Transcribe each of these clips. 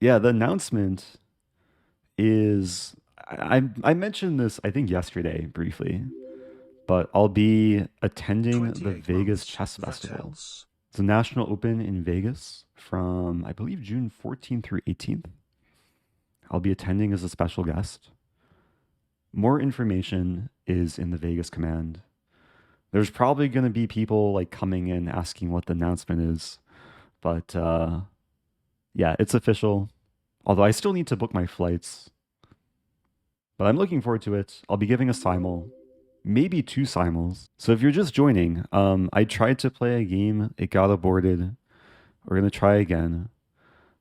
Yeah, the announcement is I mentioned this I think yesterday briefly, but I'll be attending the 28 Vegas months. Chess That Festival. else. It's a national open in Vegas from I believe June 14th through 18th. I'll be attending as a special guest. More information is in the Vegas command. There's probably going to be people like coming in asking what the announcement is, but yeah, it's official. Although I still need to book my flights, but I'm looking forward to it. I'll be giving a simul, maybe two simuls. So if you're just joining, I tried to play a game, it got aborted. We're gonna try again.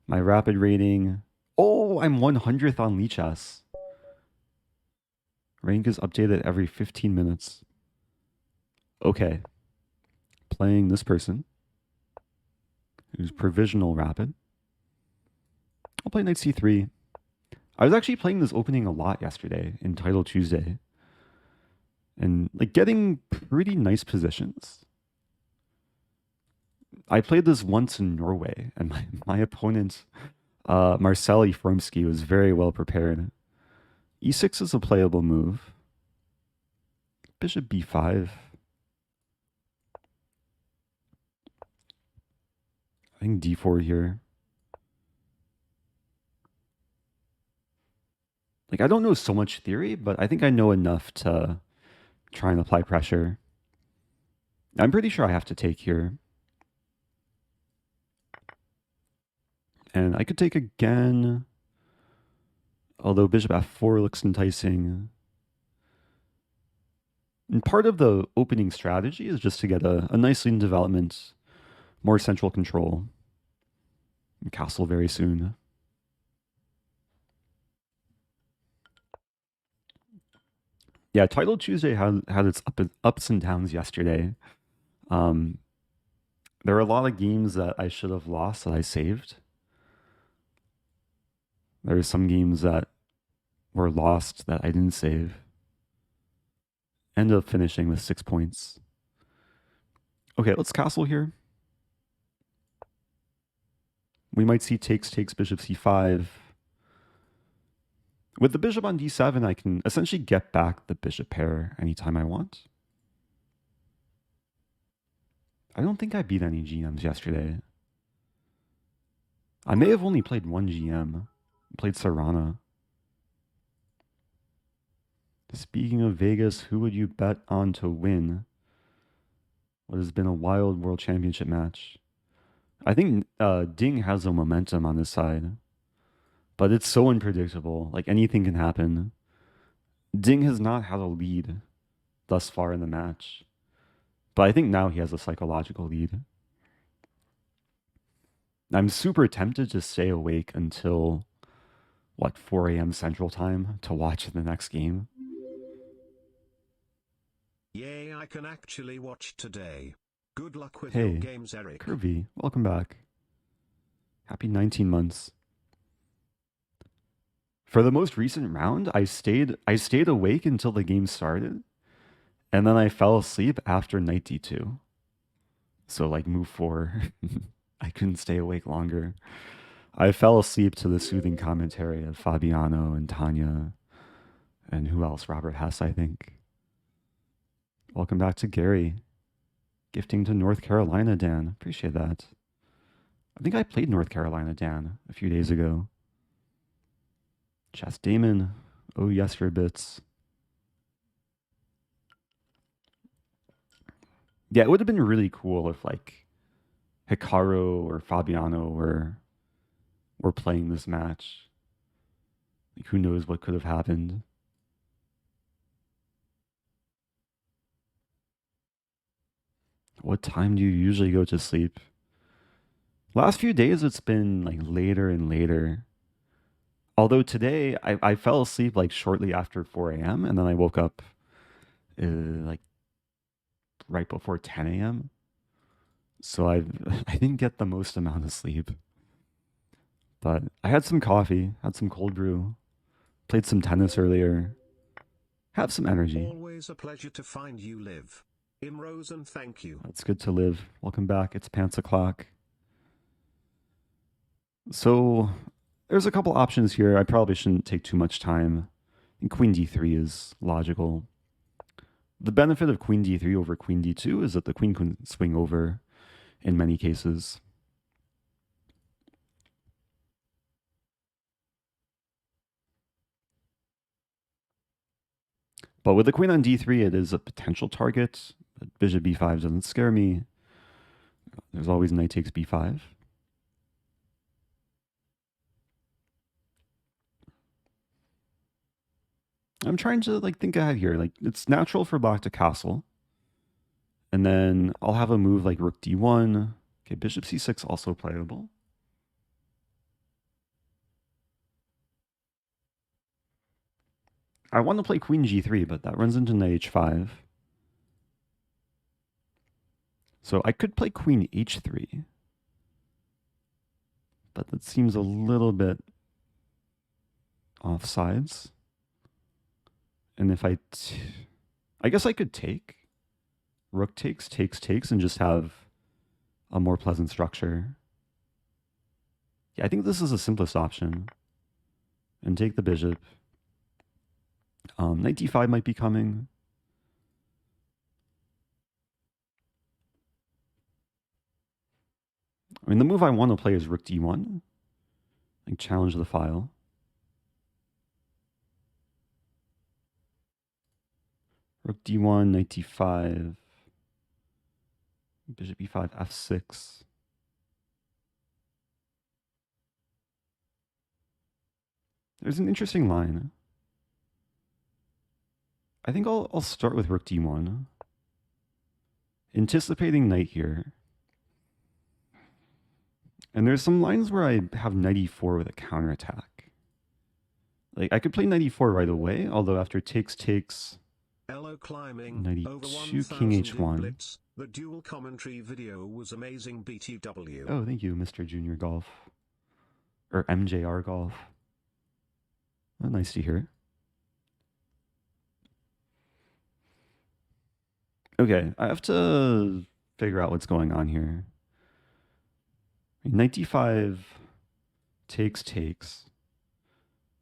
My rapid rating. Oh, I'm 100th on Lichess. Rank is updated every 15 minutes. Okay, playing this person who's provisional rapid. I'll play knight c3. I was actually playing this opening a lot yesterday in Title Tuesday and like getting pretty nice positions. I played this once in Norway, and my opponent, Marceli Fromsky, was very well prepared. E6 is a playable move. Bishop b5. I think d4 here. Like, I don't know so much theory, but I think I know enough to try and apply pressure. I'm pretty sure I have to take here. And I could take again, although bishop f4 looks enticing. And part of the opening strategy is just to get a nice lead in development, more central control, and castle very soon. Yeah, Title Tuesday had its ups and downs yesterday. Um, there are a lot of games that I should have lost that I saved. There are some games that were lost that I didn't save. Ended up finishing with 6 points. Okay, let's castle here. We might see takes bishop c5. With the bishop on d7, I can essentially get back the bishop pair anytime I want. I don't think I beat any GMs yesterday. I may have only played one GM. Played Sarana. Speaking of Vegas, who would you bet on to win what has been a wild world championship match? I think Ding has the momentum on his side, but it's so unpredictable. Like anything can happen. Ding has not had a lead thus far in the match, but I think now he has a psychological lead. I'm super tempted to stay awake until what 4 a.m. Central Time to watch the next game. Yay, I can actually watch today. Good luck with your Hey, games, Eric. Kirby, welcome back. Happy 19 months. For the most recent round, I stayed awake until the game started, and then I fell asleep after knight d2. So like move 4. I couldn't stay awake longer. I fell asleep to the soothing commentary of Fabiano and Tanya and who else? Robert Hess, I think. Welcome back to Gary. Gifting to North Carolina, Dan. Appreciate that. I think I played North Carolina, Dan, a few days ago. Chess Damon. Oh, yes, for bits. Yeah, it would have been really cool if like Hikaru or Fabiano were playing this match. Like, who knows what could have happened? What time do you usually go to sleep? Last few days, it's been like later and later. Although today, I fell asleep like shortly after 4 a.m. and then I woke up like right before 10 a.m. So I didn't get the most amount of sleep. But I had some coffee, had some cold brew, played some tennis earlier, have some energy. Always a pleasure to find you live. In Rosen, thank you. It's good to live. Welcome back. It's pants o'clock. So There's a couple options here. I probably shouldn't take too much time. I think queen d3 is logical. The benefit of queen d3 over queen d2 is that the queen can swing over in many cases. But with the queen on d3, it is a potential target. But bishop b5 doesn't scare me. There's always knight takes b5. I'm trying to think ahead here. It's natural for black to castle. And then I'll have a move like rook d1. Okay, bishop c6 also playable. I want to play queen g3, but that runs into knight h5. So I could play queen h3. But that seems a little bit offsides. And if I guess I could take. Rook takes, and just have a more pleasant structure. Yeah, I think this is the simplest option. And take the bishop. Knight d5 might be coming. I mean, the move I want to play is rook d1. Challenge the file. Rook d1, knight d5. Bishop e5, f6. There's an interesting line. I think I'll start with rook d1. Anticipating knight here. And there's some lines where I have knight e4 with a counterattack. I could play knight e4 right away, although after takes, Elo climbing knight over e2, king 1000 h1. Blitz. The dual commentary video was amazing. BTW. Oh, thank you, Mr. Junior Golf. Or MJR Golf. Oh, nice to hear. Okay, I have to figure out what's going on here. Knight d5 takes.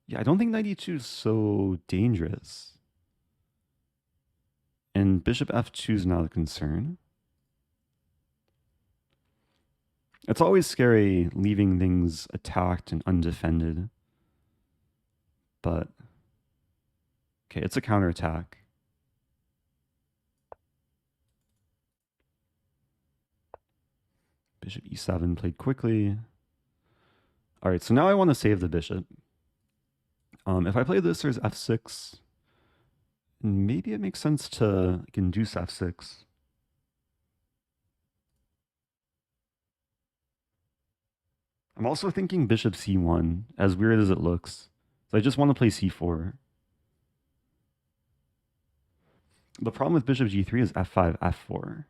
Yeah, I don't think knight e2 is so dangerous. And bishop f2 is not a concern. It's always scary leaving things attacked and undefended. But, okay, it's a counterattack. Bishop e7 played quickly. All right, so now I want to save the bishop. If I play this, there's f6. Maybe it makes sense to induce f6. I'm also thinking bishop c1, as weird as it looks. So I just want to play c4. The problem with bishop g3 is f5, f4.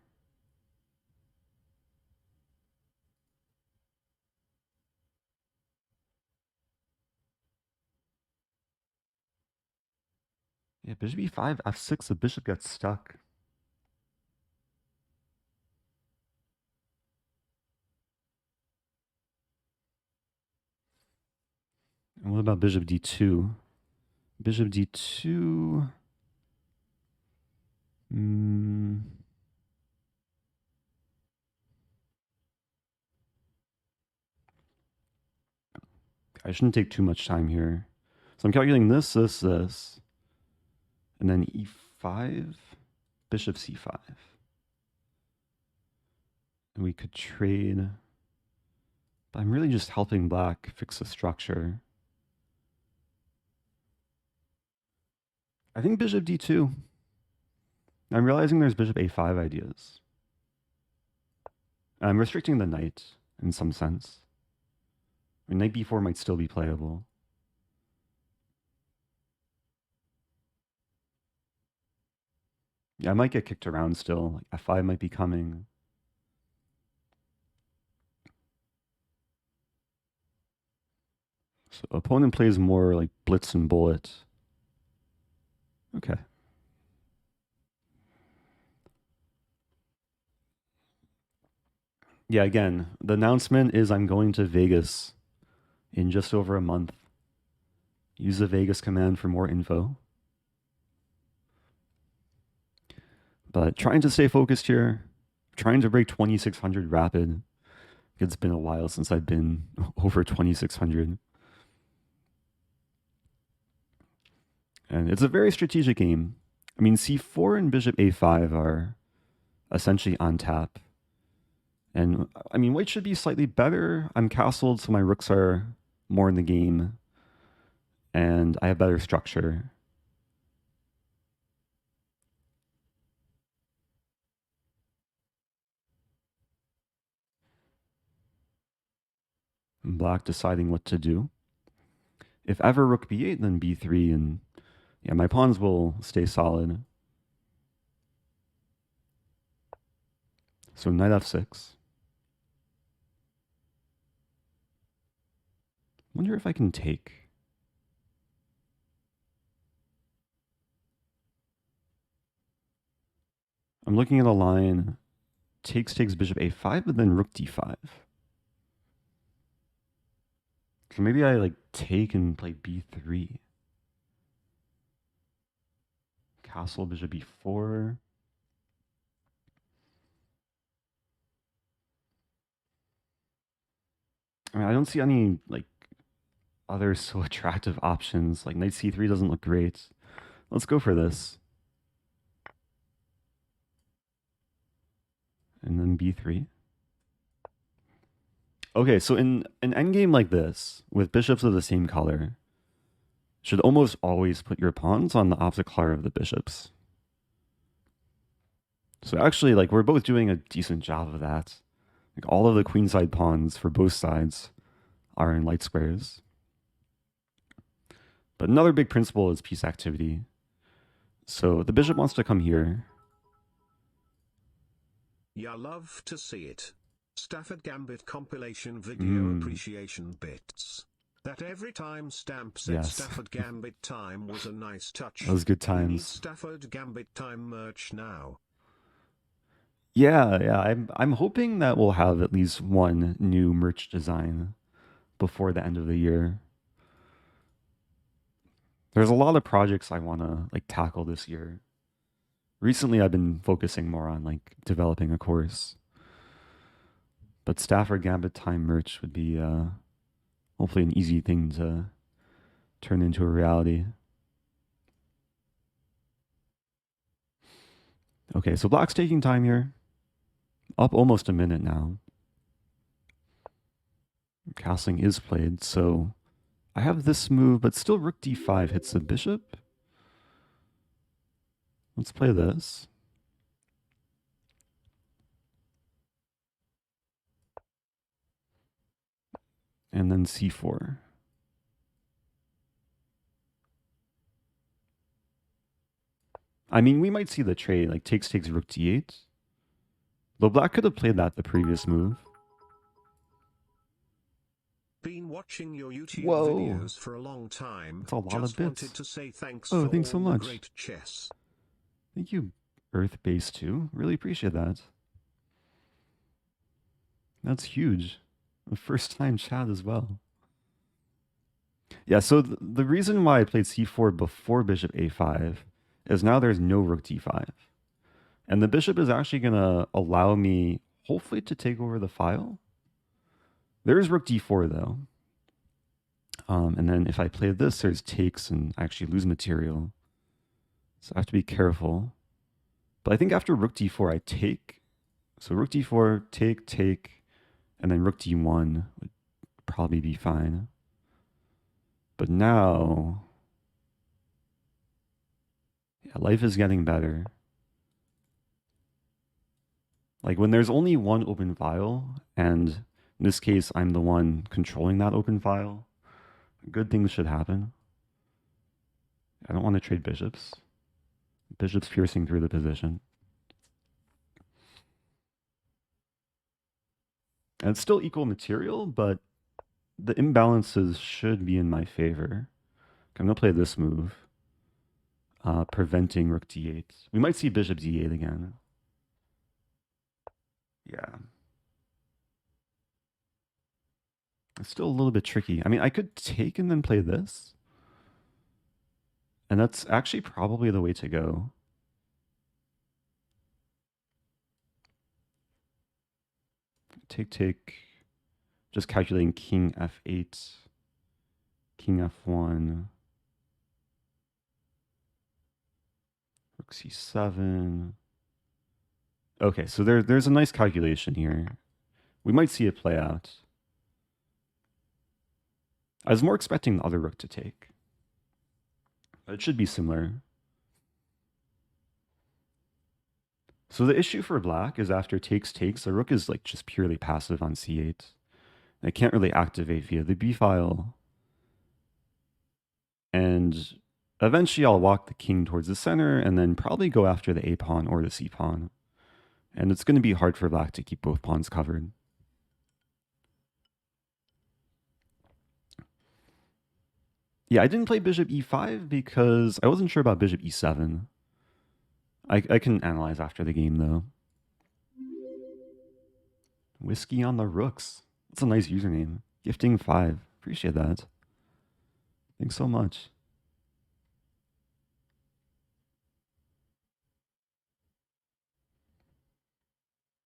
Yeah, bishop e5, f6, the bishop gets stuck. And what about bishop d2? Bishop d2... I shouldn't take too much time here. So I'm calculating this. And then e5, bishop c5. And we could trade. But I'm really just helping black fix the structure. I think bishop d2. I'm realizing there's bishop a5 ideas. I'm restricting the knight in some sense. I mean, knight b4 might still be playable. Yeah, I might get kicked around still. F5 might be coming. So opponent plays more like blitz and bullet. Okay. Yeah, again, the announcement is I'm going to Vegas in just over a month. Use the Vegas command for more info. But trying to stay focused here, trying to break 2600 rapid. It's been a while since I've been over 2600. And it's a very strategic game. I mean, c4 and bishop a5 are essentially on tap. And I mean, white should be slightly better. I'm castled, so my rooks are more in the game. And I have better structure. And black deciding what to do. If ever rook b8, then b3, and yeah, my pawns will stay solid. So knight f6. Wonder if I can take. I'm looking at a line. Takes bishop a5, but then rook d5. So maybe I like take and play b3. Castle bishop b4. I mean, I don't see any like other so attractive options. Like knight c3 doesn't look great. Let's go for this. And then b3. Okay, so in an endgame like this, with bishops of the same color, should almost always put your pawns on the opposite color of the bishops. So actually, like, we're both doing a decent job of that. Like, all of the queenside pawns for both sides are in light squares. But another big principle is piece activity. So the bishop wants to come here. Ya love to see it. Stafford Gambit compilation video appreciation bits. That every time Stamp said Yes. Stafford Gambit time was a nice touch. Those good We need times. Stafford Gambit time merch now. Yeah. I'm hoping that we'll have at least one new merch design before the end of the year. There's a lot of projects I want to like tackle this year. Recently, I've been focusing more on like developing a course. But Stafford Gambit time merch would be hopefully an easy thing to turn into a reality. Okay, so black's taking time here. Up almost a minute now. Castling is played, so I have this move, but still rook d5 hits the bishop. Let's play this. And then c4. I mean, we might see the trade, like takes rook d8. Though black could have played that the previous move. Been watching your YouTube Whoa. videos for a long time. That's a lot Just of bits. wanted to say thanks Oh, for thanks so all much. the great chess. Thank you, Earth Base 2. Really appreciate that. That's huge. The first time chat as well. Yeah, so the reason why I played c4 before bishop a5 is now there's no rook d5. And the bishop is actually going to allow me, hopefully, to take over the file. There's rook d4, though. And then if I play this, there's takes, and I actually lose material. So I have to be careful. But I think after rook d4, I take. So rook d4, take, and then rook d1 would probably be fine. But now, yeah, life is getting better. Like when there's only one open file, and in this case, I'm the one controlling that open file, good things should happen. I don't want to trade bishops. Bishops piercing through the position. And it's still equal material, but the imbalances should be in my favor. I'm going to play this move, preventing rook d8. We might see bishop d8 again. Yeah. It's still a little bit tricky. I mean, I could take and then play this. And that's actually probably the way to go. Take. Just calculating king f8, king f1, rook c7. Okay, so there's a nice calculation here. We might see it play out. I was more expecting the other rook to take. But it should be similar. So the issue for black is after takes, the rook is like just purely passive on c8. It can't really activate via the b file. And eventually I'll walk the king towards the center and then probably go after the a pawn or the c pawn. And it's going to be hard for black to keep both pawns covered. Yeah, I didn't play bishop e5 because I wasn't sure about bishop e7. I can analyze after the game, though. Whiskey on the Rooks. That's a nice username. Gifting5. Appreciate that. Thanks so much.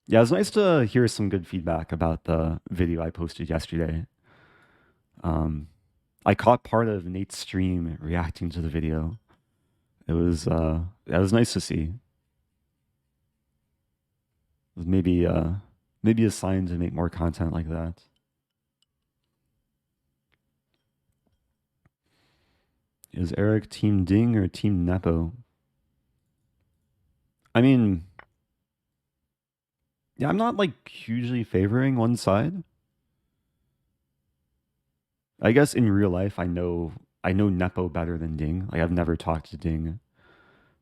Yeah, it was nice to hear some good feedback about the video I posted yesterday. I caught part of Nate's stream reacting to the video. It was nice to see. It was maybe a sign to make more content like that. Is Eric Team Ding or Team Nepo? I mean, yeah, I'm not like hugely favoring one side. I guess in real life, I know Nepo better than Ding. Like I've never talked to Ding.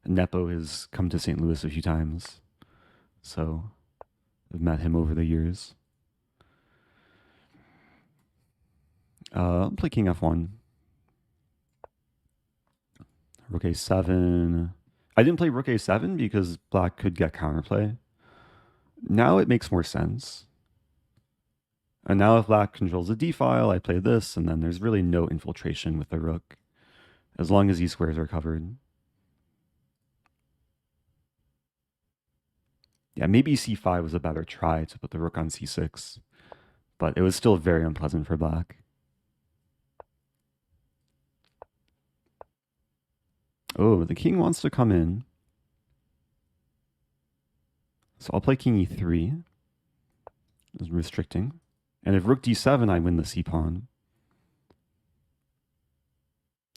Nepo has come to St. Louis a few times, so I've met him over the years. I'll play King F1. Rook A7. I didn't play Rook A7 because black could get counterplay. Now it makes more sense. And now if black controls the d file, I play this, and then there's really no infiltration with the rook, as long as these squares are covered. Yeah, maybe c5 was a better try to put the rook on c6, but it was still very unpleasant for black. Oh, the king wants to come in. So I'll play king e3. It's restricting. And if rook d7, I win the c-pawn.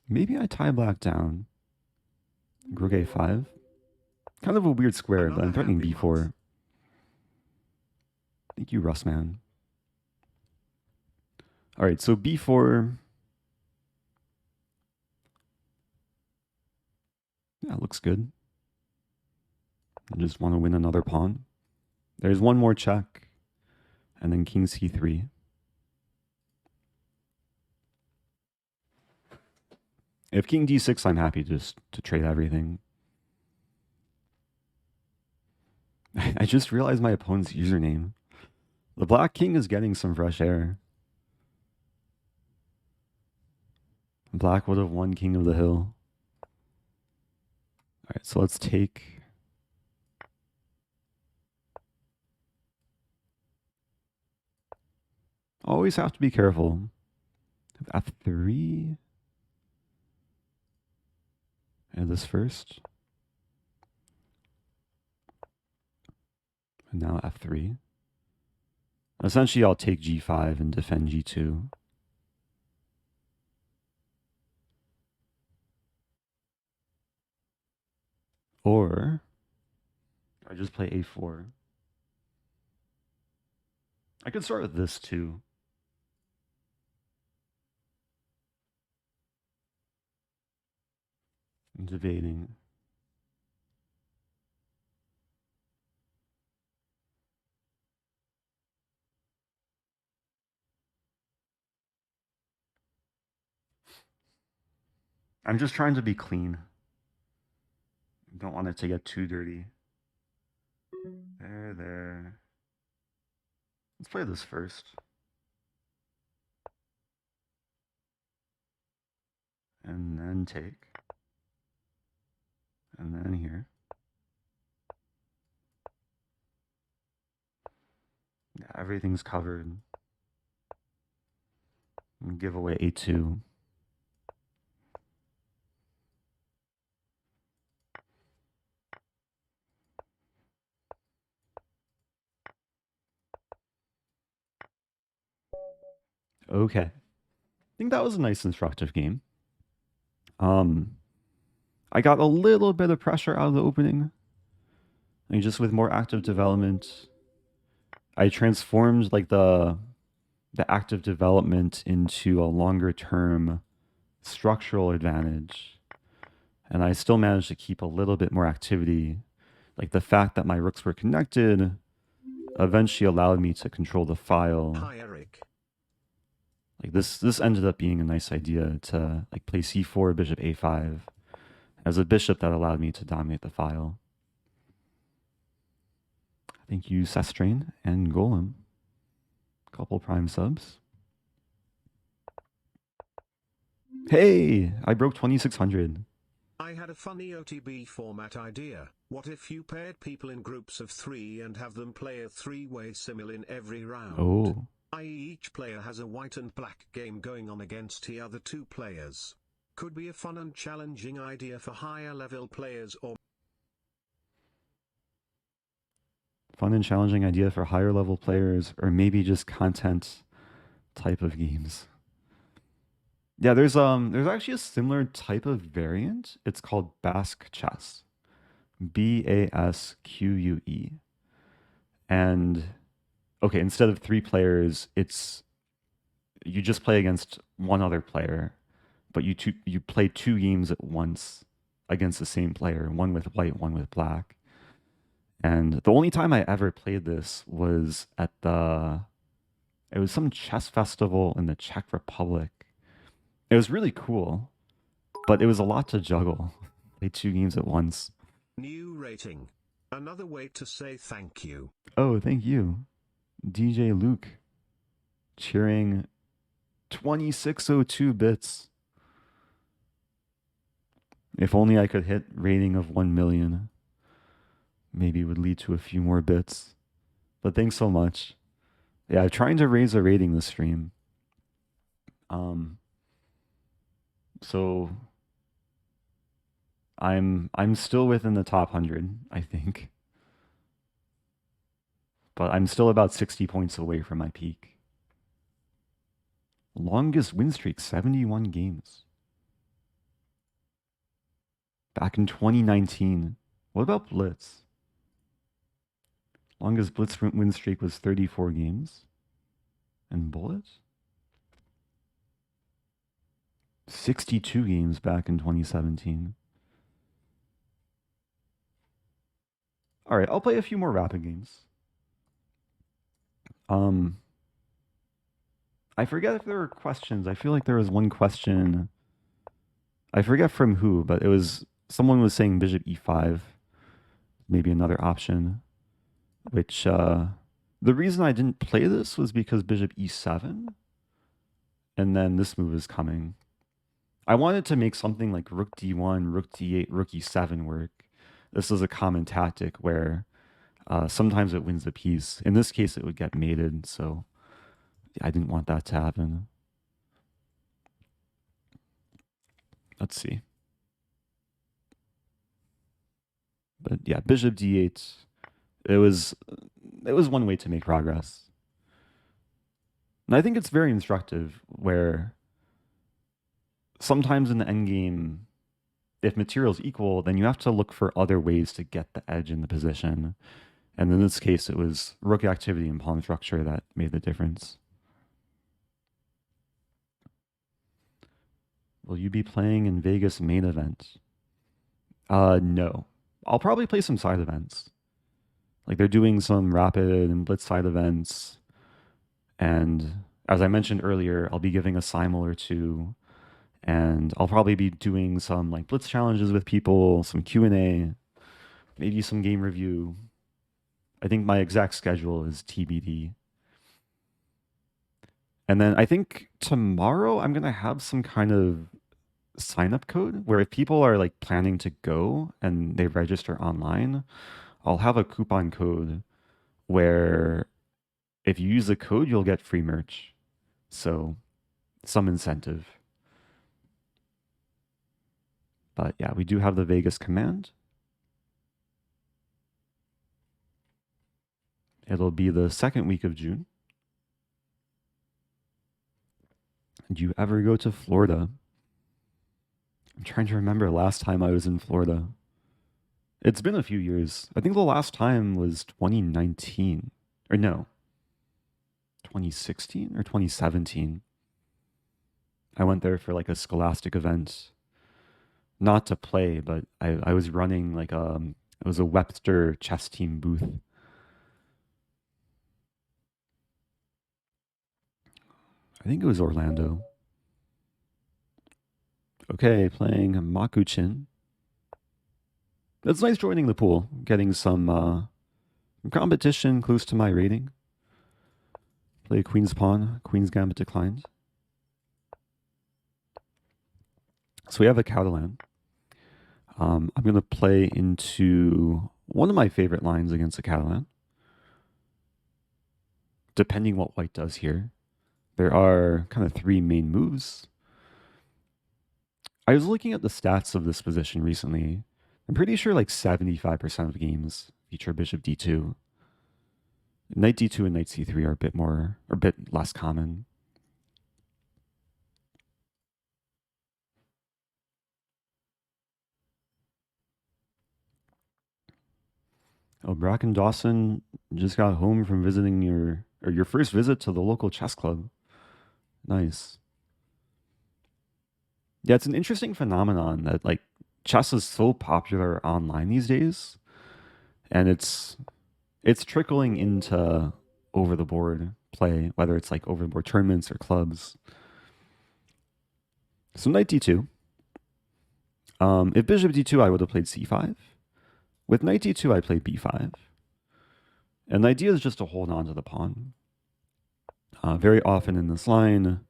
Maybe I tie black down. Rook a5. Kind of a weird square, but I'm threatening b4. Thank you, Russman. All right, so b4. Yeah, looks good. I just want to win another pawn. There's one more check. And then king c3. If king d6, I'm happy just to trade everything. I just realized my opponent's username. The black king is getting some fresh air. Black would have won king of the hill. All right, so let's take. Always have to be careful. F3. And this first. And now F3. Essentially, I'll take G5 and defend G2. Or I just play A4. I could start with this too. I'm debating. I'm just trying to be clean. Don't want it to get too dirty. There. Let's play this first. and then take, and then here. Yeah, everything's covered. And give away A2. Okay. I think that was a nice instructive game. I got a little bit of pressure out of the opening. I mean, just with more active development, I transformed like the active development into a longer term structural advantage. And I still managed to keep a little bit more activity. Like the fact that my rooks were connected eventually allowed me to control the file. Hi, Eric. Like this ended up being a nice idea to like play c4, bishop a5 as a bishop that allowed me to dominate the file. Thank you, Sestrain and Golem. Couple prime subs. Hey, I broke 2600. I had a funny OTB format idea. What if you paired people in groups of 3 and have them play a 3-way simul in every round? Oh. I.e. each player has a white and black game going on against the other 2 players. Could be a fun and challenging idea for higher level players or... Fun and challenging idea for higher level players, or maybe just content type of games. Yeah, there's actually a similar type of variant. It's called Basque chess. Basque. And okay, instead of 3 players, you just play against one other player, but you play 2 games at once against the same player, one with white, one with black. And the only time I ever played this was at it was some chess festival in the Czech Republic. It was really cool, but it was a lot to juggle. Play 2 games at once. New rating. Another way to say thank you. Oh, thank you. DJ Luke. Cheering 2602 bits. If only I could hit rating of 1 million. Maybe it would lead to a few more bits. But thanks so much. Yeah, I'm trying to raise a rating this stream. So I'm still within the top 100, I think. But I'm still about 60 points away from my peak. Longest win streak, 71 games. Back in 2019. What about Blitz? Longest Blitz win streak was 34 games. And Bullet? 62 games back in 2017. All right, I'll play a few more rapid games. I forget if there were questions. I feel like there was one question. I forget from who, but it was someone was saying bishop e5, maybe another option, which the reason I didn't play this was because bishop e7, and then this move is coming. I wanted to make something like rook d1, rook d8, rook e7 work. This is a common tactic where sometimes it wins the piece. In this case, it would get mated, so I didn't want that to happen. Let's see. But yeah, bishop d8. It was one way to make progress. And I think it's very instructive where sometimes in the endgame, if material's equal, then you have to look for other ways to get the edge in the position. And in this case, it was rook activity and pawn structure that made the difference. Will you be playing in Vegas main event? No. I'll probably play some side events. Like they're doing some rapid and blitz side events. And as I mentioned earlier, I'll be giving a simul or 2. And I'll probably be doing some like blitz challenges with people, some Q&A, maybe some game review. I think my exact schedule is TBD. And then I think tomorrow I'm going to have some kind of sign-up code where if people are like planning to go and they register online, I'll have a coupon code where if you use the code, you'll get free merch. So some incentive. But yeah, we do have the Vegas command. It'll be the second week of June. Did you ever go to Florida? I'm trying to remember last time I was in Florida. It's been a few years. I think the last time was 2019. Or no, 2016 or 2017. I went there for like a scholastic event. Not to play, but I was running like it was a Webster chess team booth. I think it was Orlando. Okay, playing MokuChin. It's nice joining the pool, getting some competition close to my rating. Play Queen's Pawn, Queen's Gambit declined. So we have a Catalan. I'm going to play into one of my favorite lines against a Catalan. Depending what white does here. There are kind of three main moves. I was looking at the stats of this position recently. I'm pretty sure like 75% of games feature bishop d2. Knight d2 and knight c3 are a bit more, or a bit less common. Oh, Bracken Dawson just got home from visiting your first visit to the local chess club. Nice. Yeah, it's an interesting phenomenon that like chess is so popular online these days, and it's trickling into over the board play, whether it's like over the board tournaments or clubs. So knight d2. If bishop d2, I would have played c5. With knight d2, I played b5. And the idea is just to hold on to the pawn. Very often in this line,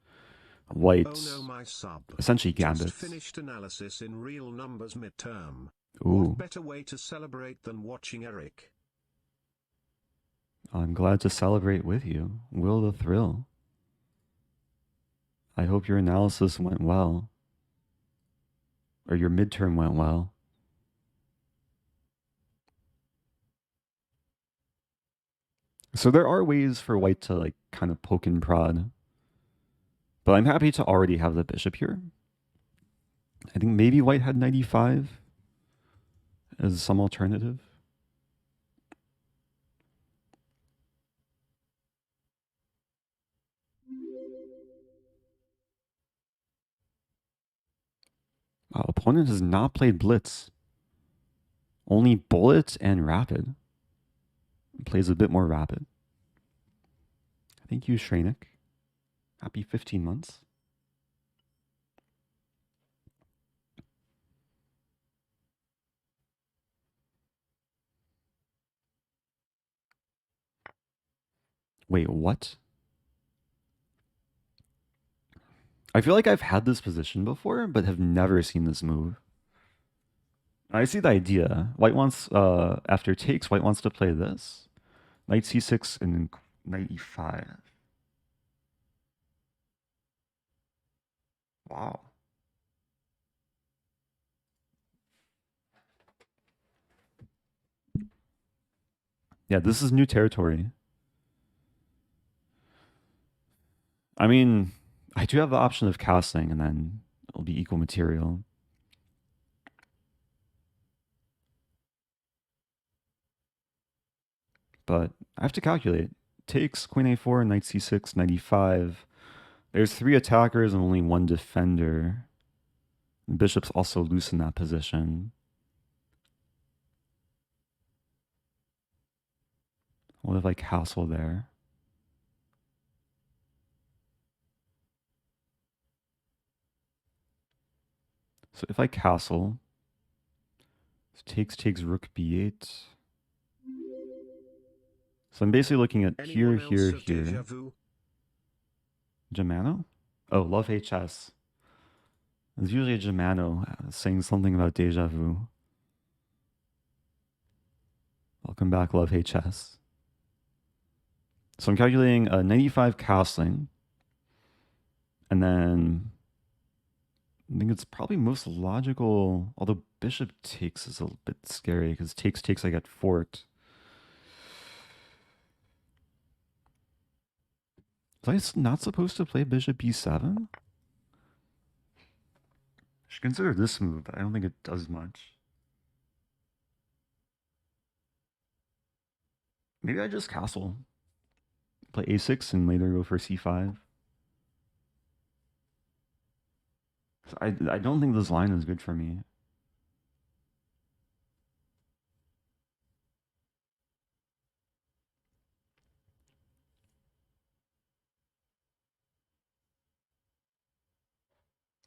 white essentially gambits. Just finished analysis in real numbers midterm. Ooh. What better way to celebrate than watching Eric? I'm glad to celebrate with you. Will the thrill. I hope your analysis went well. Or your midterm went well. So there are ways for white to like kind of poke and prod. But I'm happy to already have the bishop here. I think maybe white had 95 as some alternative. Wow, opponent has not played blitz. Only bullet and rapid. Plays a bit more rapid. Thank you, Shrenik. Happy 15 months. Wait, what? I feel like I've had this position before, but have never seen this move. I see the idea. White wants, after takes, white wants to play this. Knight c6 and then knight e5. Wow. Yeah, this is new territory. I mean, I do have the option of casting and then it'll be equal material. But I have to calculate. Takes, queen a4, knight c6, knight e5. There's 3 attackers and only 1 defender. Bishop's also loose in that position. What if I castle there? So if I castle, takes rook b8. So I'm basically looking at here, here. Germano? Oh, love HS. It's usually a Germano saying something about deja vu. Welcome back, Love Hate Chess. So I'm calculating a 95 castling, and then I think it's probably most logical, although bishop takes is a bit scary because takes I get forked. Was I not supposed to play bishop b7? I should consider this move, but I don't think it does much. Maybe I just castle. Play a6 and later go for c5. So I don't think this line is good for me.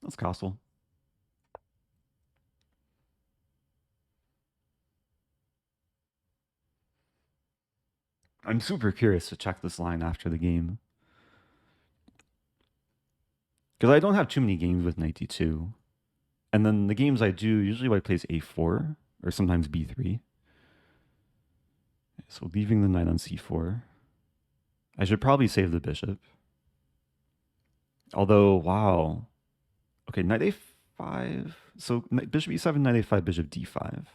Let's castle. I'm super curious to check this line after the game. Because I don't have too many games with knight d2. And then the games I do, usually white plays a4 or sometimes b3. So leaving the knight on c4. I should probably save the bishop. Although, wow. Okay, knight a5. So bishop e7, knight a5, bishop d5. I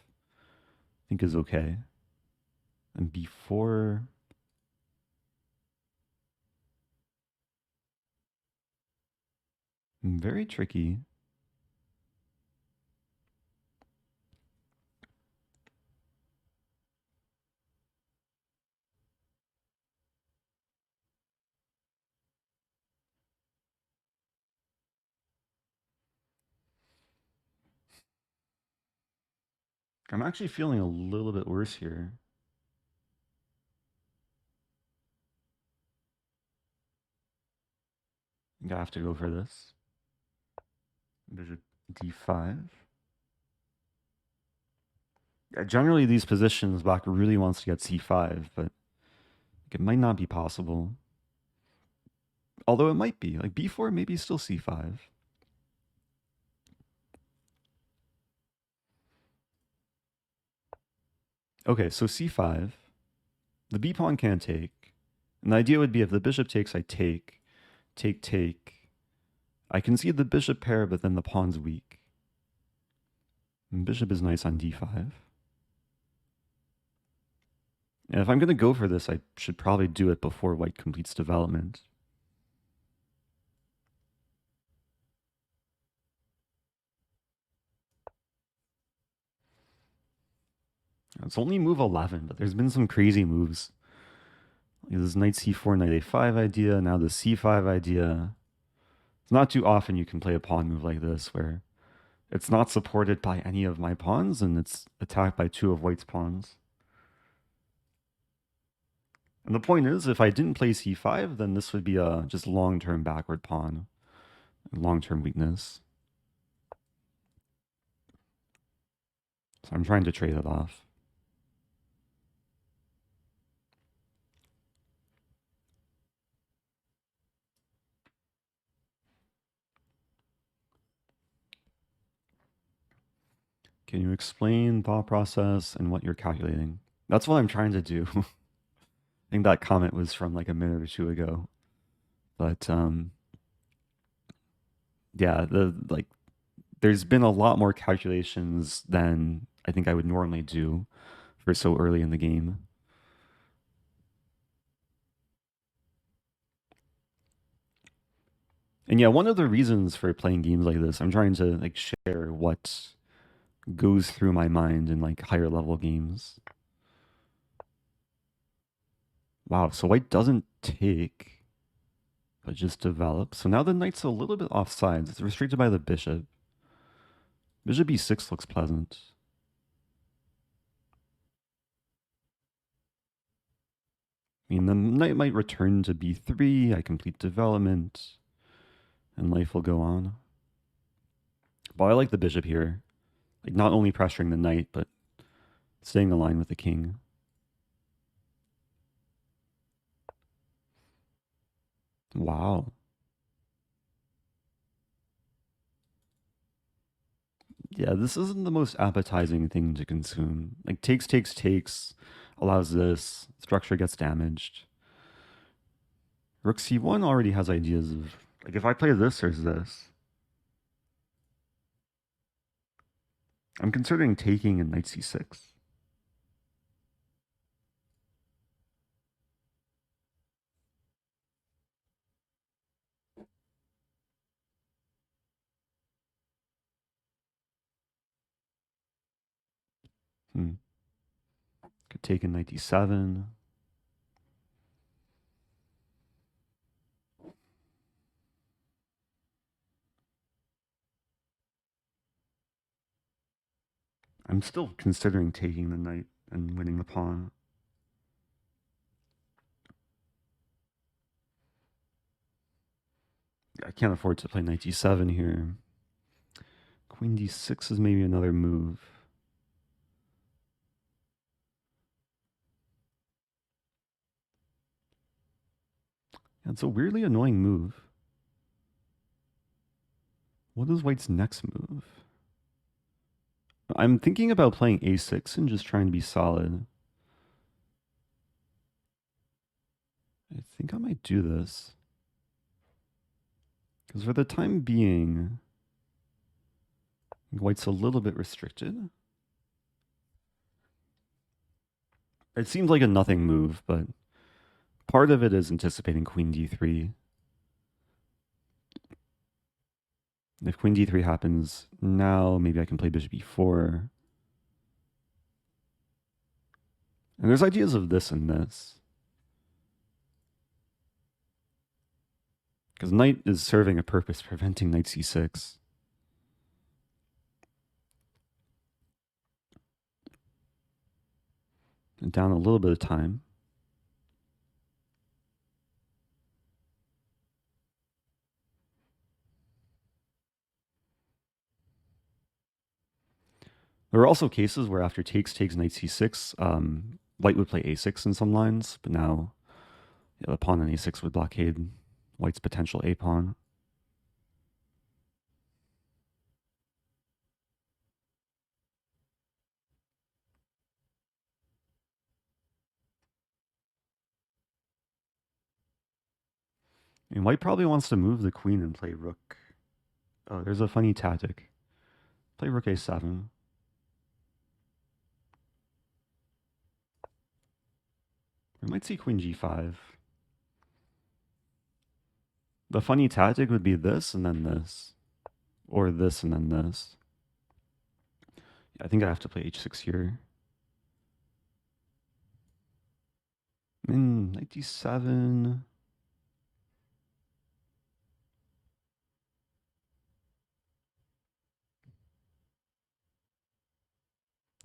think is okay. And b4. Very tricky. I'm actually feeling a little bit worse here. I'm gonna have to go for this. Bishop d5. Yeah, generally, these positions, black really wants to get c5, but it might not be possible. Although it might be. Like b4, maybe still c5. Okay, so c5. The b pawn can't take. And the idea would be if the bishop takes, I take. Take. I concede the bishop pair, but then the pawn's weak. And bishop is nice on d5. And if I'm going to go for this, I should probably do it before white completes development. It's only move 11, but there's been some crazy moves. Like this knight c4, knight a5 idea, now the c5 idea. It's not too often you can play a pawn move like this where it's not supported by any of my pawns and it's attacked by two of white's pawns. And the point is, if I didn't play c5, then this would be a just long-term backward pawn, long-term weakness. So I'm trying to trade it off. Can you explain thought process and what you're calculating? That's what I'm trying to do. I think that comment was from like a minute or two ago. But yeah, there's been a lot more calculations than I think I would normally do for so early in the game. And yeah, one of the reasons for playing games like this, I'm trying to like share what goes through my mind in like higher level games. Wow, so white doesn't take, but just develops. So now the knight's a little bit off sides. It's restricted by the bishop. Bishop e6 looks pleasant. I mean, the knight might return to b3. I complete development, and life will go on. But I like the bishop here. Like, not only pressuring the knight, but staying aligned with the king. Wow. Yeah, this isn't the most appetizing thing to consume. Like takes, allows this, structure gets damaged. Rook c1 already has ideas of, like if I play this, there's this. I'm considering taking in knight c6. Could take in knight d7. I'm still considering taking the knight and winning the pawn. I can't afford to play knight d7 here. Queen d6 is maybe another move. Yeah, it's a weirdly annoying move. What is white's next move? I'm thinking about playing a6 and just trying to be solid. I think I might do this. Because for the time being, white's a little bit restricted. It seems like a nothing move, but part of it is anticipating queen d3. If queen d3 happens now, maybe I can play bishop e4. And there's ideas of this and this. Because knight is serving a purpose, preventing knight c6. And down a little bit of time. There are also cases where after takes knight c6, white would play a6 in some lines, but now the pawn on a6 would blockade white's potential a pawn. And white probably wants to move the queen and play rook. Oh, there's a funny tactic. Play rook a7. We might see queen g5. The funny tactic would be this and then this. Or this and then this. I think I have to play h6 here. Knight d7.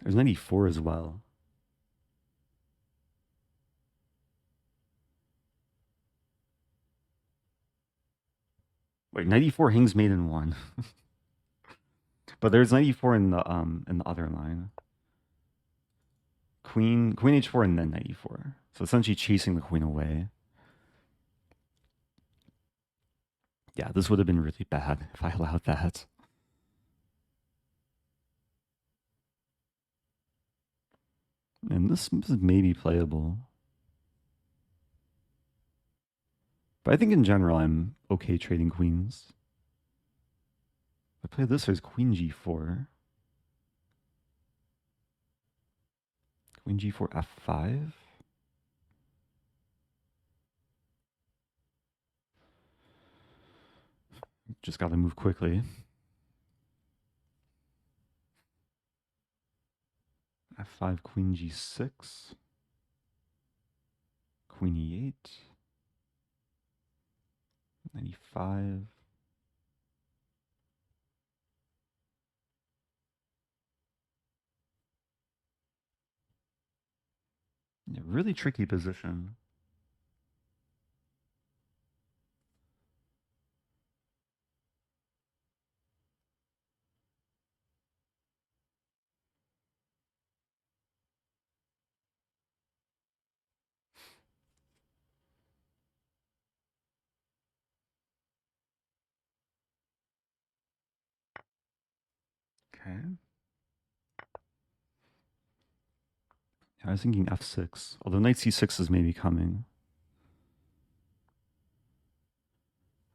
There's knight e4 as well. Wait, knight e4 hangs mate in 1. But there's knight e4 in the other line. Queen h4 and then knight e4. So essentially chasing the queen away. Yeah, this would have been really bad if I allowed that. And this is maybe playable. But I think in general I'm okay trading queens. If I play this, there's queen g4. Queen g4 f5. Just got to move quickly. f5, queen g6. Queen e8. 95. Yeah, really tricky position. Okay. I was thinking f6, although knight c6 is maybe coming.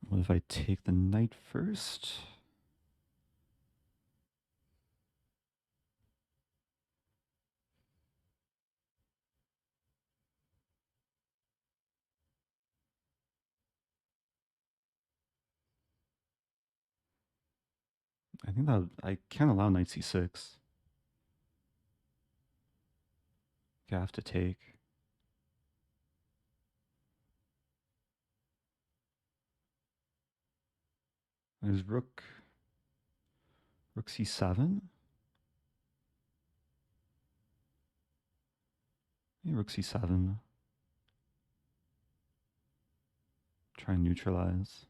What if I take the knight first? I think that I can't allow knight c6. I have to take. There's rook c7. Maybe rook c7. Try and neutralize.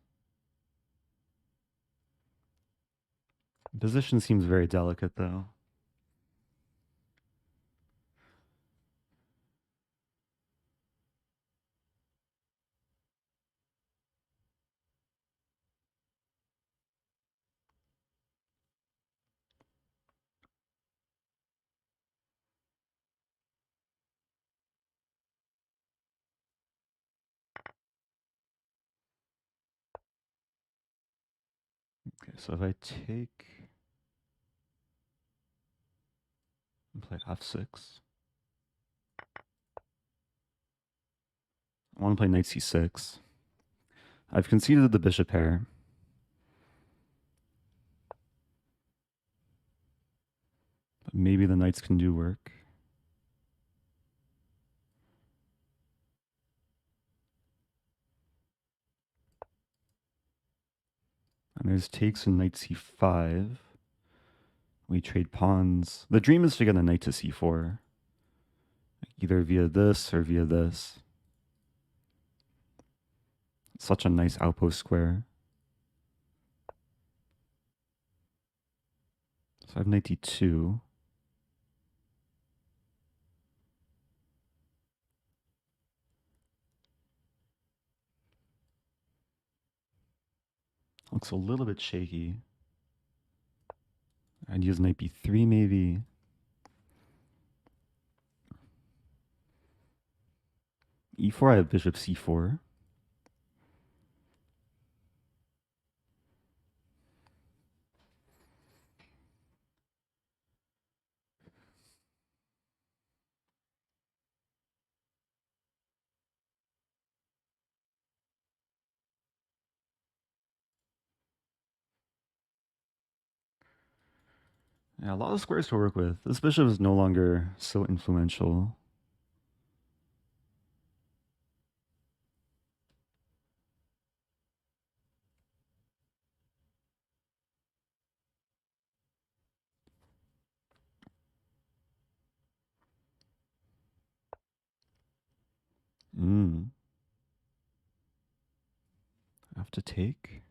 Position seems very delicate though. Okay, so if I take and play f6, I want to play knight c6. I've conceded the bishop pair. But maybe the knights can do work. And there's takes and knight c5. We trade pawns. The dream is to get a knight to c4. Either via this or via this. Such a nice outpost square. So I have knight d2. Looks a little bit shaky. I'd use knight b3 maybe. e4, I have bishop c4. Yeah, a lot of squares to work with. This bishop is no longer so influential. I have to take.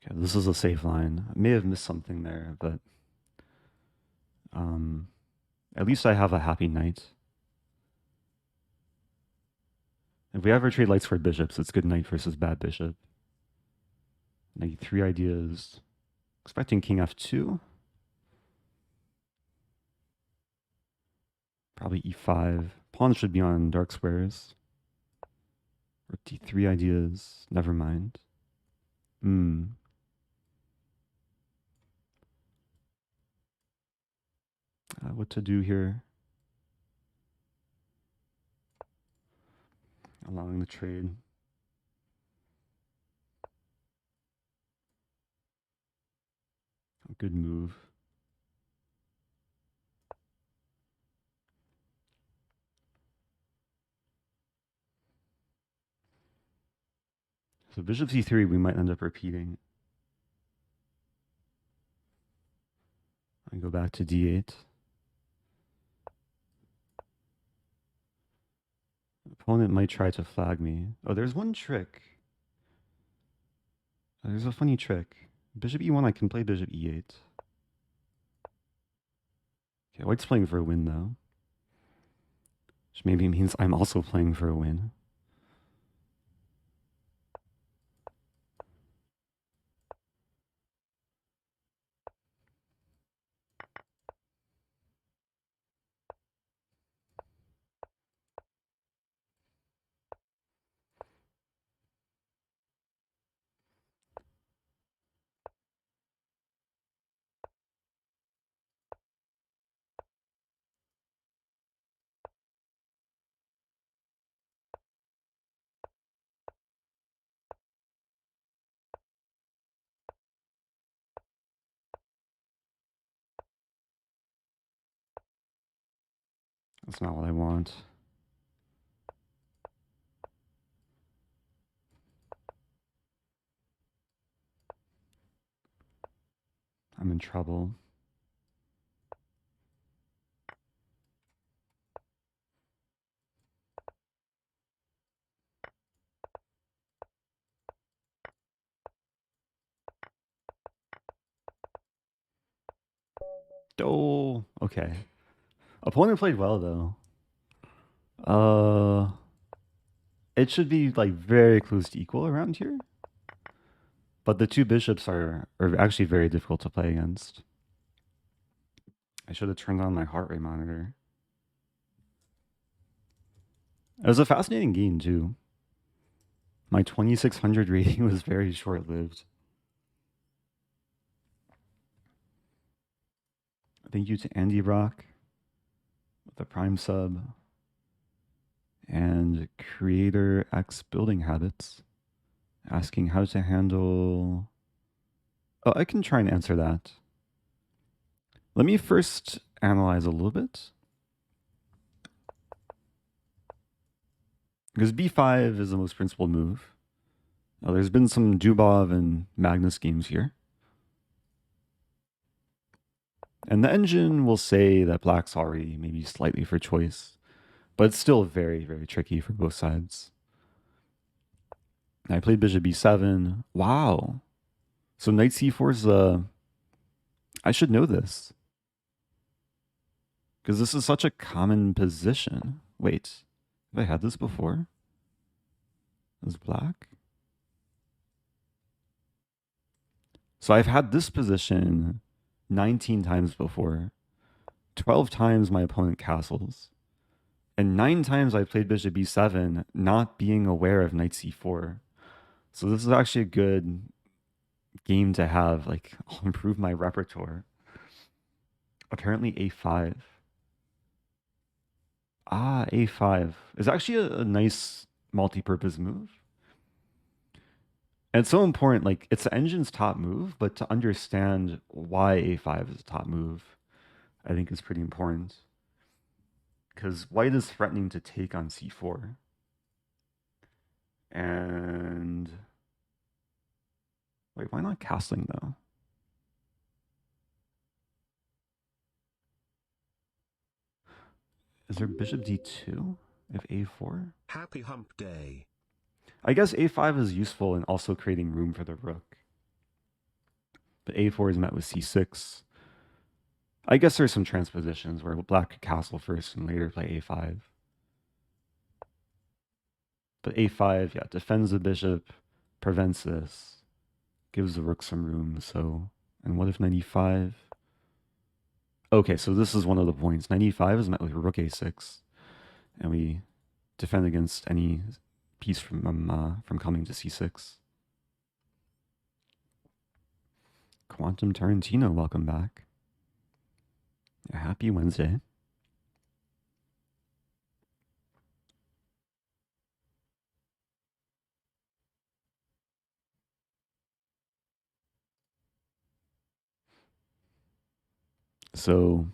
Okay, this is a safe line. I may have missed something there, but at least I have a happy knight. If we ever trade light squared bishops, it's good knight versus bad bishop. Knight 3 ideas. Expecting king f2. Probably e5. Pawns should be on dark squares. Rook d3 ideas. Never mind. What to do here? Allowing the trade. A good move. So bishop c3 we might end up repeating. I go back to d8. Opponent might try to flag me. Oh, there's one trick. There's a funny trick. Bishop e1, I can play bishop e8. Okay, white's playing for a win, though. Which maybe means I'm also playing for a win. That's not what I want. I'm in trouble. Oh, okay. Opponent played well though. It should be like very close to equal around here. But the two bishops are actually very difficult to play against. I should have turned on my heart rate monitor. It was a fascinating game too. My 2600 rating was very short-lived. Thank you to Andy Rock with the Prime sub and Creator X Building Habits asking how to handle. Oh, I can try and answer that. Let me first analyze a little bit. Because b5 is the most principled move. Now, there's been some Dubov and Magnus games here. And the engine will say that black's already maybe slightly for choice. But it's still very, very tricky for both sides. I played bishop b7. Wow. So knight c4 is I should know this. Because this is such a common position. Wait, have I had this before? As black? So I've had this position 19 times before. 12 times my opponent castles. And 9 times I played bishop b7, not being aware of knight c4. So this is actually a good game to have. Like, I'll improve my repertoire. Apparently a5. Ah, a5 is actually a nice multi-purpose move. And it's so important, like it's the engine's top move, but to understand why a5 is a top move, I think is pretty important. Because white is threatening to take on c4. And wait, why not castling though? Is there bishop d2 if a4? Happy hump day. I guess a5 is useful in also creating room for the rook. But a4 is met with c6. I guess there's some transpositions where black could castle first and later play a5. But a5, yeah, defends the bishop, prevents this, gives the rook some room. So, and what if knight e5? Okay, so this is one of the points. Knight e5 is met with rook a6, and we defend against any piece from coming to c6. Quantum Tarantino, welcome back. A happy Wednesday. So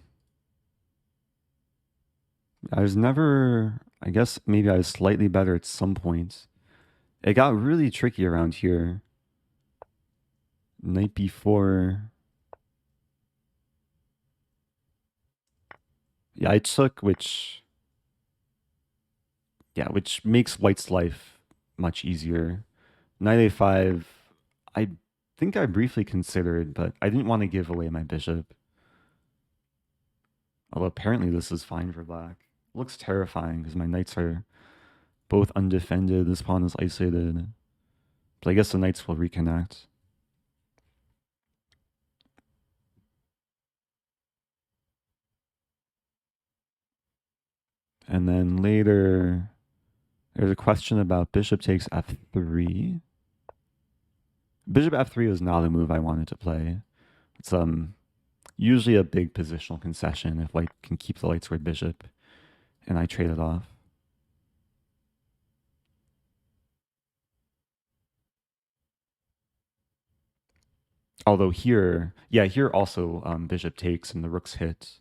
I was never, I guess maybe I was slightly better at some points. It got really tricky around here. Knight b4. Yeah, I took, which makes white's life much easier. Knight a5, I think I briefly considered, but I didn't want to give away my bishop. Although apparently this is fine for black. looks terrifying because my knights are both undefended. This pawn is isolated. But I guess the knights will reconnect. And then later, there's a question about bishop takes f3. Bishop f3 was not a move I wanted to play. It's usually a big positional concession if white can keep the light squared bishop, and I trade it off. Although here, yeah, here also bishop takes and the rook's hit,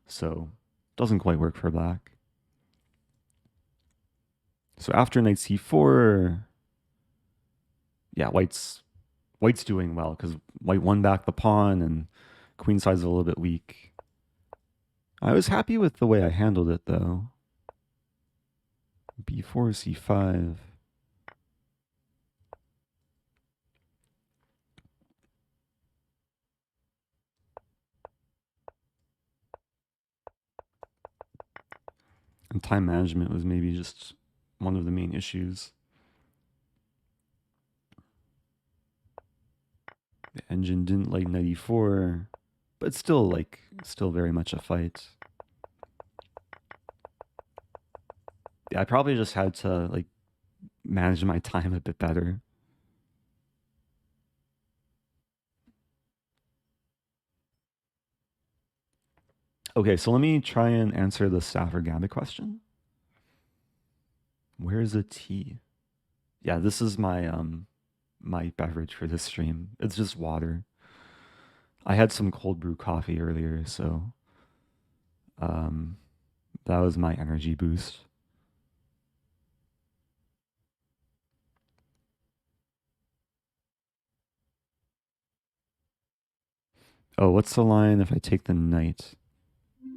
so doesn't quite work for black. So after knight c4, yeah, white's doing well because white won back the pawn and queen side's a little bit weak. I was happy with the way I handled it though. b4, c5. And time management was maybe just one of the main issues. The engine didn't like 94, but still very much a fight. Yeah, I probably just had to like manage my time a bit better. Okay, so let me try and answer the Stafford Gambit question. Where is the tea? Yeah, this is my my beverage for this stream. It's just water. I had some cold brew coffee earlier, so that was my energy boost. Oh, what's the line if I take the knight?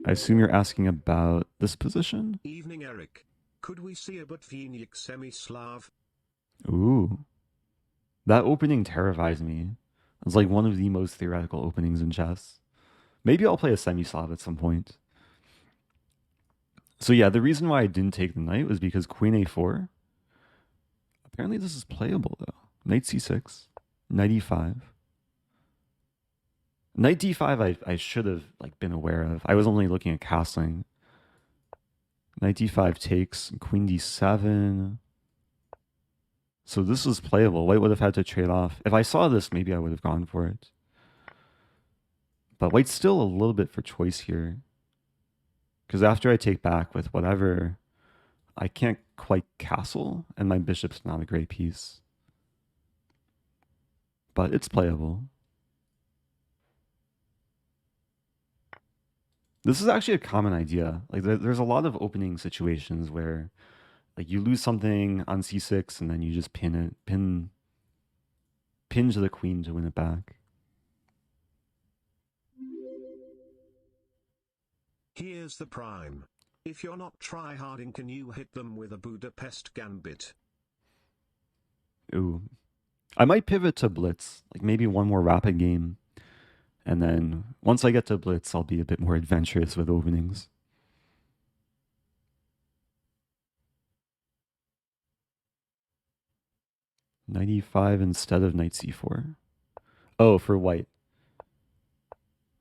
I assume you're asking about this position? Evening, Eric. Could we see a Botvinnik semi-Slav? Ooh. That opening terrifies me. It's like one of the most theoretical openings in chess. Maybe I'll play a semi-Slav at some point. So yeah, the reason why I didn't take the knight was because queen a4. Apparently this is playable though. Knight c6, knight e5. Knight d5 I should have like been aware of. I was only looking at castling. Knight d5 takes, queen d7. So this is playable. White would have had to trade off. If I saw this, maybe I would have gone for it. But white's still a little bit for choice here. Because after I take back with whatever, I can't quite castle, and my bishop's not a great piece. But it's playable. This is actually a common idea. Like there's a lot of opening situations where like you lose something on c6 and then you just pin to the queen to win it back. Here's the prime. If you're not try-harding, can you hit them with a Budapest Gambit? Ooh. I might pivot to blitz, like maybe one more rapid game. And then once I get to blitz, I'll be a bit more adventurous with openings. Knight e5 instead of knight c4. Oh, for white.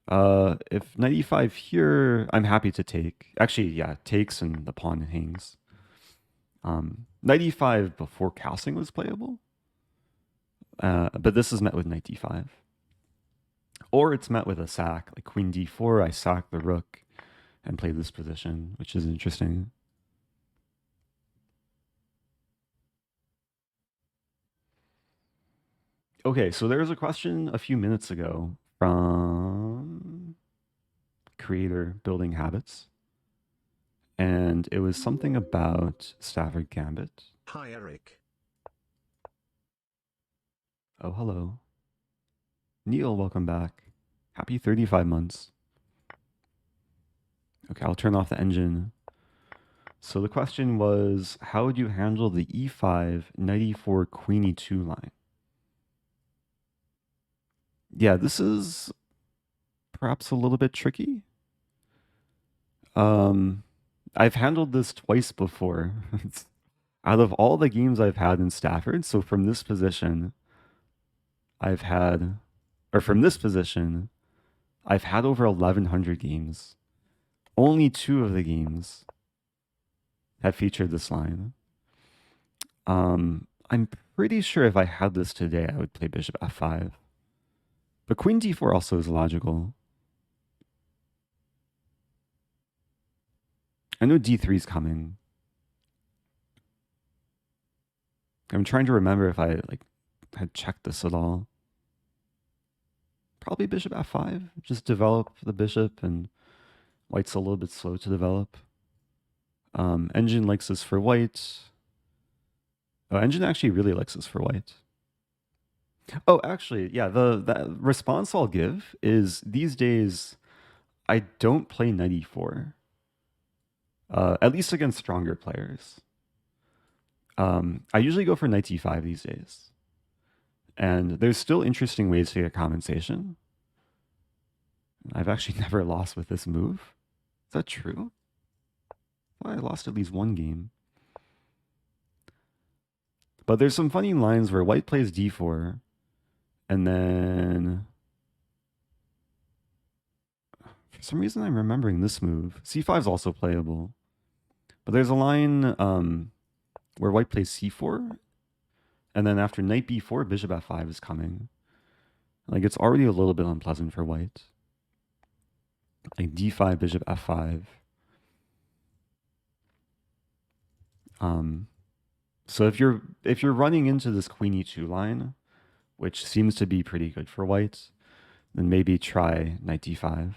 If knight e5 here, I'm happy to take. Actually, yeah, takes and the pawn hangs. Knight e5 before castling was playable. But this is met with knight d5. Or it's met with a sack, like queen d4, I sack the rook and play this position, which is interesting. Okay, so there was a question a few minutes ago from creator Building Habits. And it was something about Stafford Gambit. Hi, Eric. Oh, hello. Neil, welcome back. Happy 35 months. Okay, I'll turn off the engine. So the question was, how would you handle the e5, knight e4, queen e2 line? Yeah, this is perhaps a little bit tricky. I've handled this twice before. Out of all the games I've had in Stafford, so from this position, I've had, or from this position, I've had over 1,100 games. Only 2 of the games have featured this line. I'm pretty sure if I had this today, I would play bishop f5. But queen d4 also is logical. I know d3 is coming. I'm trying to remember if I had checked this at all. Probably bishop f5. Just develop the bishop, and white's a little bit slow to develop. Engine likes this for white. Oh, Engine actually really likes this for white. Oh, actually, yeah, the response I'll give is these days I don't play knight e4. At least against stronger players. I usually go for knight d5 these days. And there's still interesting ways to get compensation. I've actually never lost with this move. Is that true? Well, I lost at least one game. But there's some funny lines where white plays d4, and then for some reason I'm remembering this move. c5 is also playable. But there's a line where white plays c4, and then after knight b4, bishop f5 is coming. Like, it's already a little bit unpleasant for white. Like d5, bishop f5. So if you're running into this queen e2 line, which seems to be pretty good for white, then maybe try knight d5.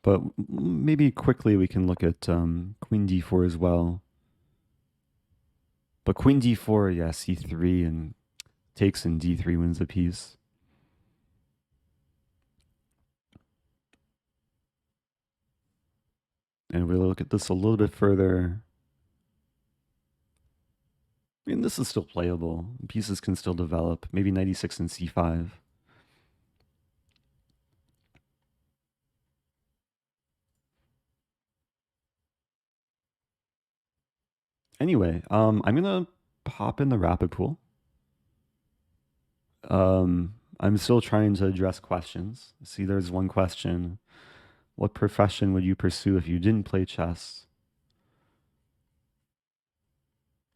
But maybe quickly we can look at queen d4 as well. But queen d4, yeah, c3, and takes and d3 wins a piece. And we'll look at this a little bit further. I mean, this is still playable. Pieces can still develop. Maybe knight e6 and c5. Anyway, I'm gonna pop in the rapid pool. I'm still trying to address questions. See, there's one question. What profession would you pursue if you didn't play chess?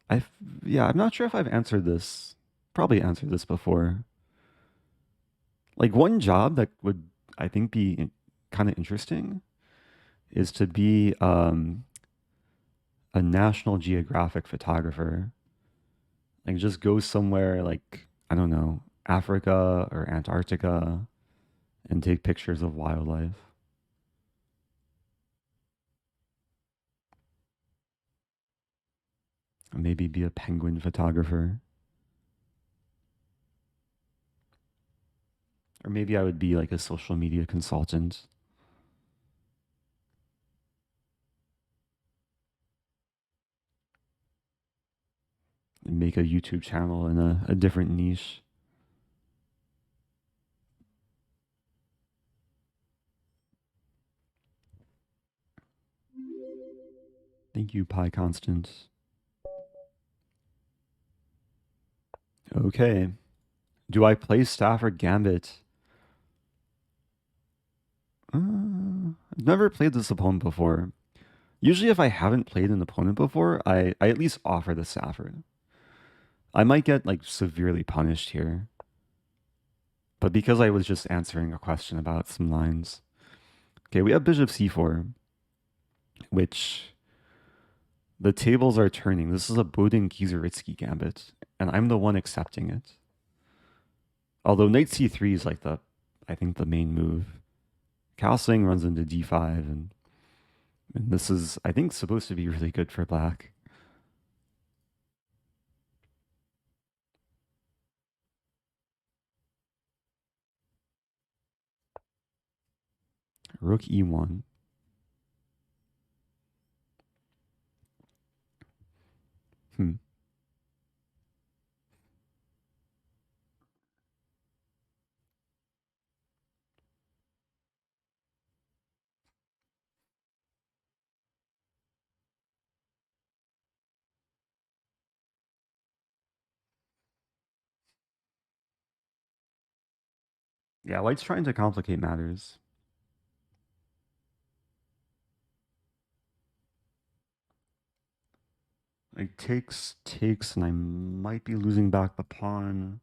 I'm not sure if I've answered this. Probably answered this before. Like, one job that would, I think, be kind of interesting is to be a National Geographic photographer. Like, just go somewhere like, I don't know, Africa or Antarctica and take pictures of wildlife. Or maybe be a penguin photographer. Or maybe I would be like a social media consultant. And make a YouTube channel in a different niche. Thank you, Pi Constant. Okay. Do I play Stafford Gambit? I've never played this opponent before. Usually, if I haven't played an opponent before, I at least offer the Stafford. I might get like severely punished here. But because I was just answering a question about some lines. Okay, we have bishop c4, which the tables are turning. This is a Boden-Kieseritsky gambit, and I'm the one accepting it. Although knight c3 is like I think the main move. Castling runs into d5, and this is, I think, supposed to be really good for black. Rook e1. Yeah, white's trying to complicate matters. Like takes, and I might be losing back the pawn.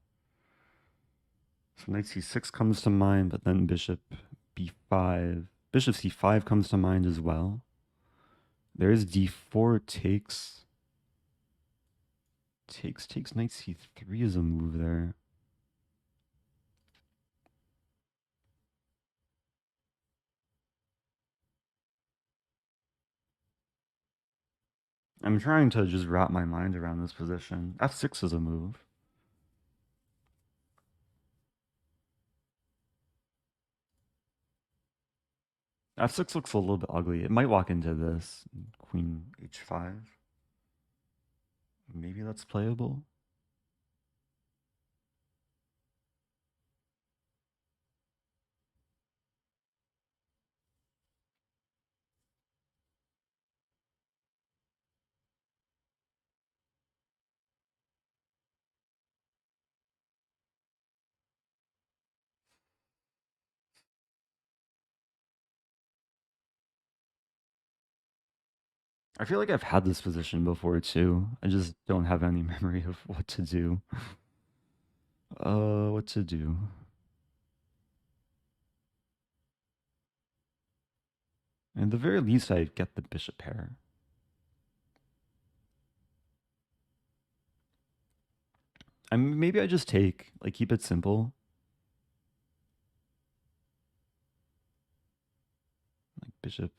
So knight c6 comes to mind, but then bishop b5. Bishop c5 comes to mind as well. There's d4 takes. Takes knight c3 is a move there. I'm trying to just wrap my mind around this position. f6 is a move. f6 looks a little bit ugly. It might walk into this. Queen h5. Maybe that's playable. I feel like I've had this position before too. I just don't have any memory of what to do. What to do? At the very least, I get the bishop pair. Maybe I just take, like, keep it simple. Like bishop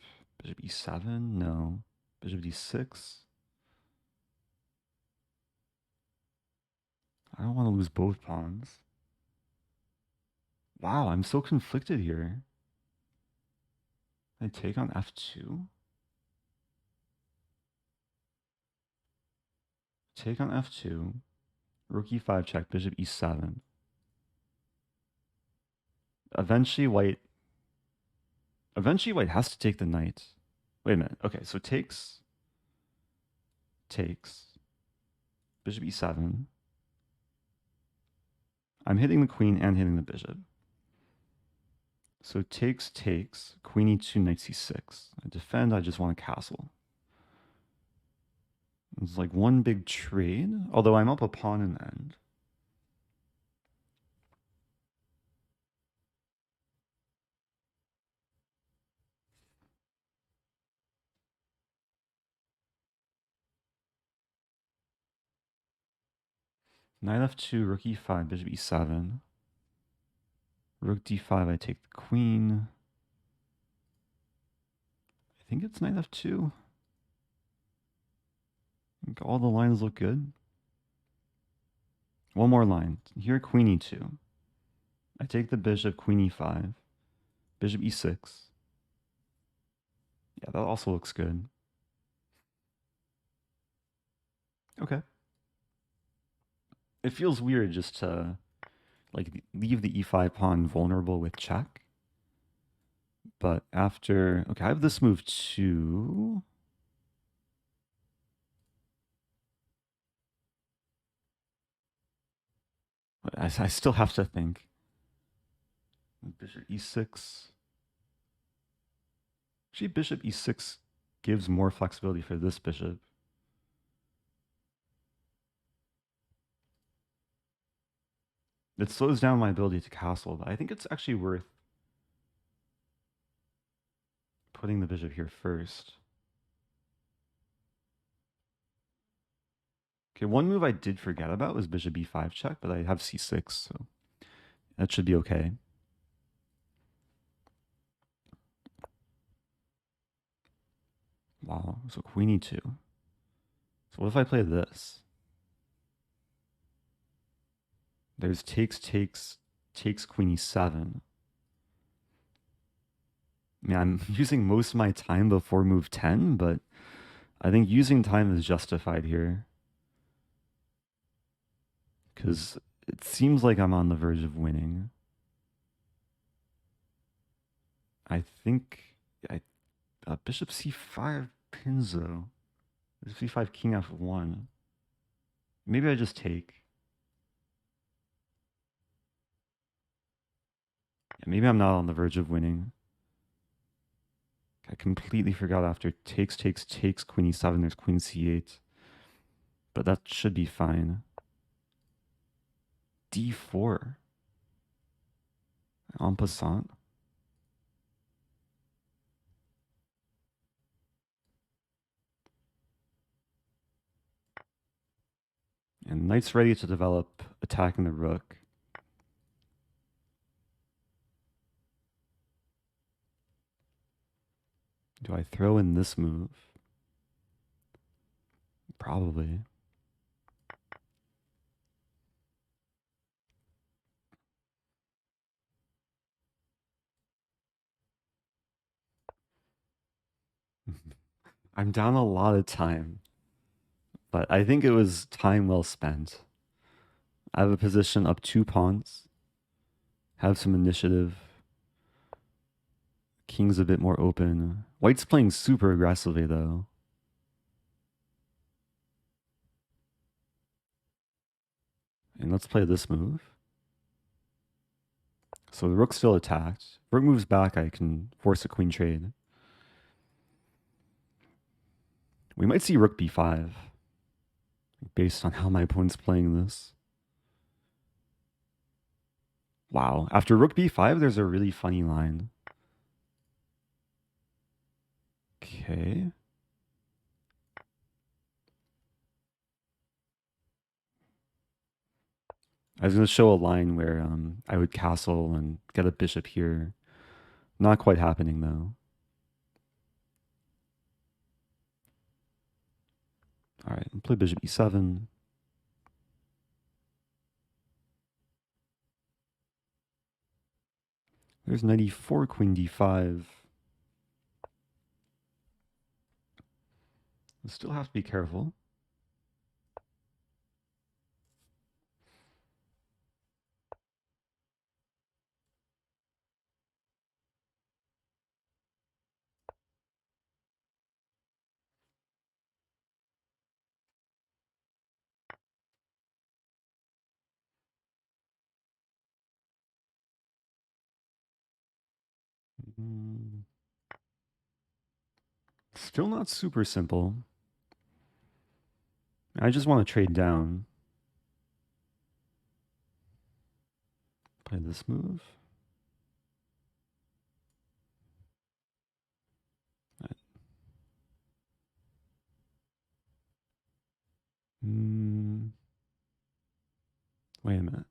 e7? No. Bishop d6? I don't want to lose both pawns. Wow, I'm so conflicted here. I take on f2? Take on f2. Rook e5 check, bishop e7. Eventually white has to take the knight. Wait a minute. Okay, so takes, bishop e7. I'm hitting the queen and hitting the bishop. So takes, queen e2, knight c6. I defend, I just want a castle. It's like one big trade, although I'm up a pawn in the end. Knight f2, rook e5, bishop e7. Rook d5, I take the queen. I think it's knight f2. I think all the lines look good. One more line. Here, queen e2. I take the bishop, queen e5. Bishop e6. Yeah, that also looks good. Okay. It feels weird just to like leave the e5 pawn vulnerable with check. But after, okay, I have this move too. But I still have to think. Bishop e6. Actually, bishop e6 gives more flexibility for this bishop. It slows down my ability to castle, but I think it's actually worth putting the bishop here first. Okay, one move I did forget about was bishop b5 check, but I have c6, so that should be okay. Wow, so queen e2. So what if I play this? There's takes, queen e7. I mean, I'm using most of my time before move 10, but I think using time is justified here. Because it seems like I'm on the verge of winning. I think bishop c5 pins though. Bishop c5 king f1. Maybe I just take. Yeah, maybe I'm not on the verge of winning. I completely forgot after takes, queen e7, there's queen c8. But that should be fine. d4. En passant. And knight's ready to develop, attacking the rook. Do I throw in this move? Probably. I'm down a lot of time, but I think it was time well spent. I have a position up 2 pawns, have some initiative. King's a bit more open. White's playing super aggressively though. And let's play this move. So the rook's still attacked. Rook moves back, I can force a queen trade. We might see rook b5, based on how my opponent's playing this. Wow, after rook b5, there's a really funny line. Okay. I was going to show a line where I would castle and get a bishop here. Not quite happening though. All right, play bishop e7. There's knight e4, queen d5. I still have to be careful. Still not super simple. I just want to trade down. Play this move. Wait a minute.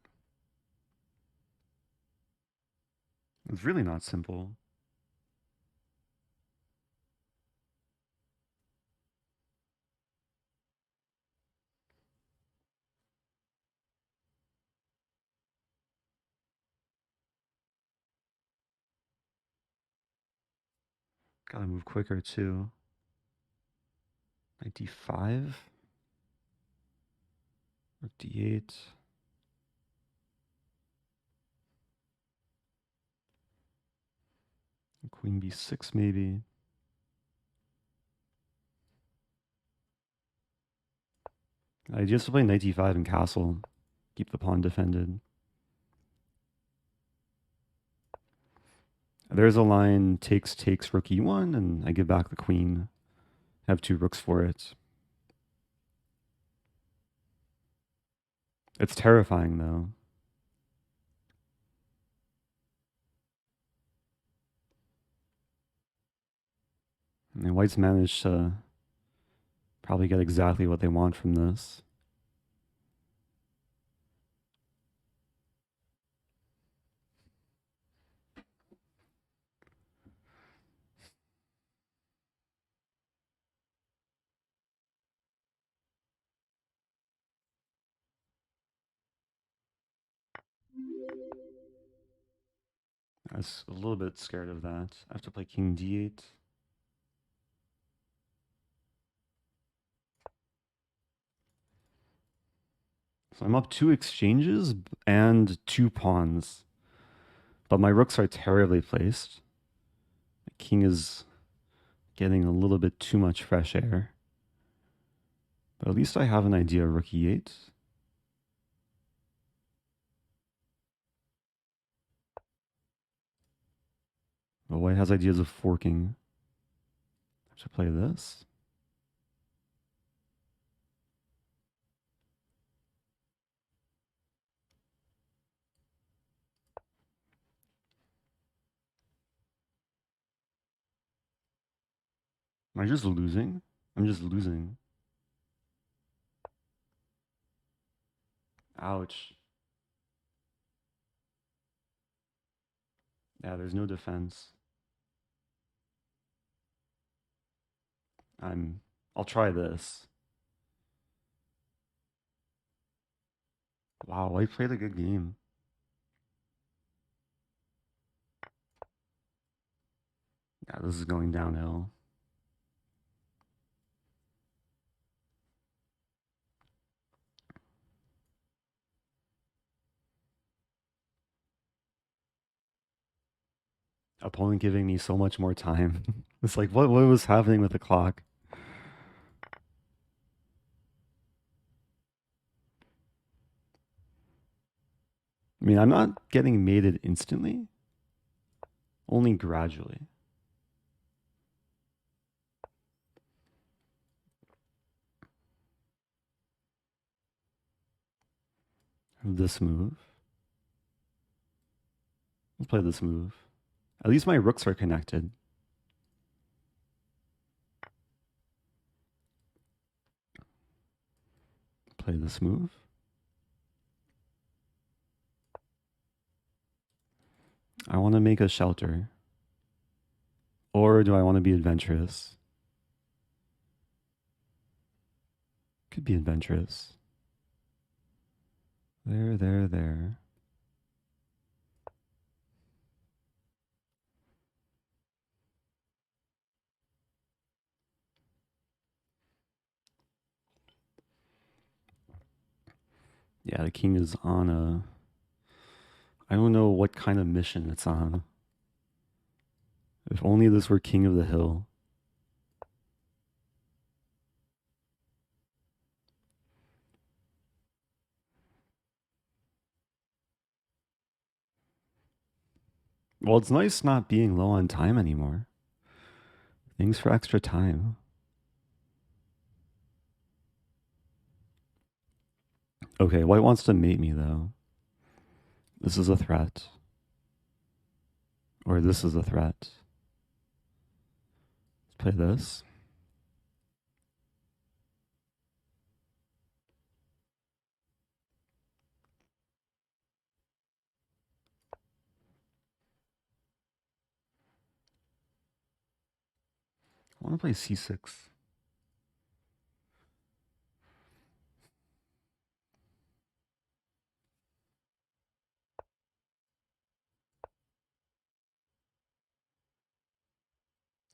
It's really not simple. Gotta move quicker too. Knight d5. Rook d8. Queen b6 maybe. I just play knight d5 and castle. Keep the pawn defended. There's a line, takes, rook e1, and I give back the queen. Have 2 rooks for it. It's terrifying though. And white's managed to probably get exactly what they want from this. I was a little bit scared of that. I have to play king d8. So I'm up 2 exchanges and 2 pawns. But my rooks are terribly placed. The king is getting a little bit too much fresh air. But at least I have an idea, rook e8. But white has ideas of forking. I should play this. Am I just losing? I'm just losing. Ouch. Yeah, there's no defense. I'll try this. Wow, white played a good game. Yeah, this is going downhill. Opponent giving me so much more time. It's like, what was happening with the clock? I mean, I'm not getting mated instantly, only gradually. This move. Let's play this move. At least my rooks are connected. Play this move. I want to make a shelter. Or do I want to be adventurous? Could be adventurous. There. Yeah, the king is on a... I don't know what kind of mission it's on. If only this were king of the hill. Well, it's nice not being low on time anymore. Thanks for extra time. Okay, white wants to mate me, though. This is a threat. Or this is a threat. Let's play this. I want to play c6.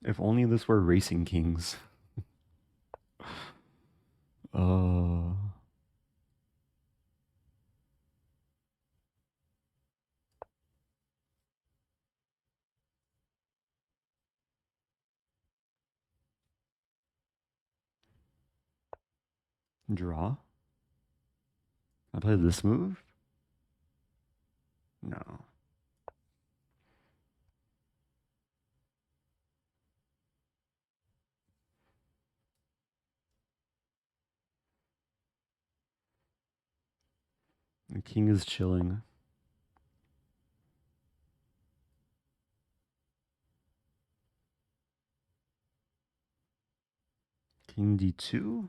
If only this were racing kings. Oh. Draw? I play this move? No. The king is chilling. King d2?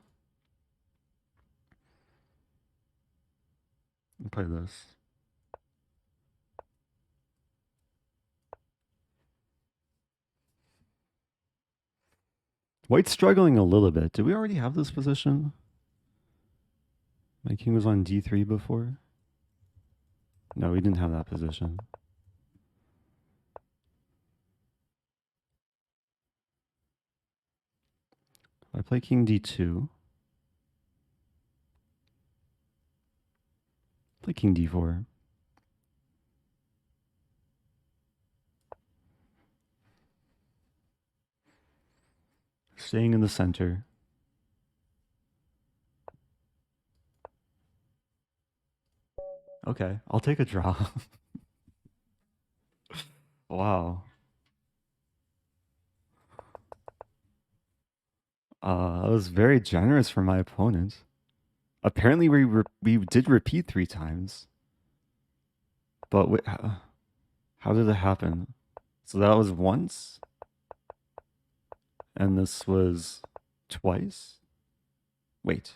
I'll play this. White's struggling a little bit. Did we already have this position? My king was on d3 before? No, we didn't have that position. I play king d2. Play king d4. Staying in the center. Okay, I'll take a draw. Wow. That was very generous from my opponent. Apparently, we did repeat 3 times. But wait, how did it happen? So that was once, and this was twice. Wait.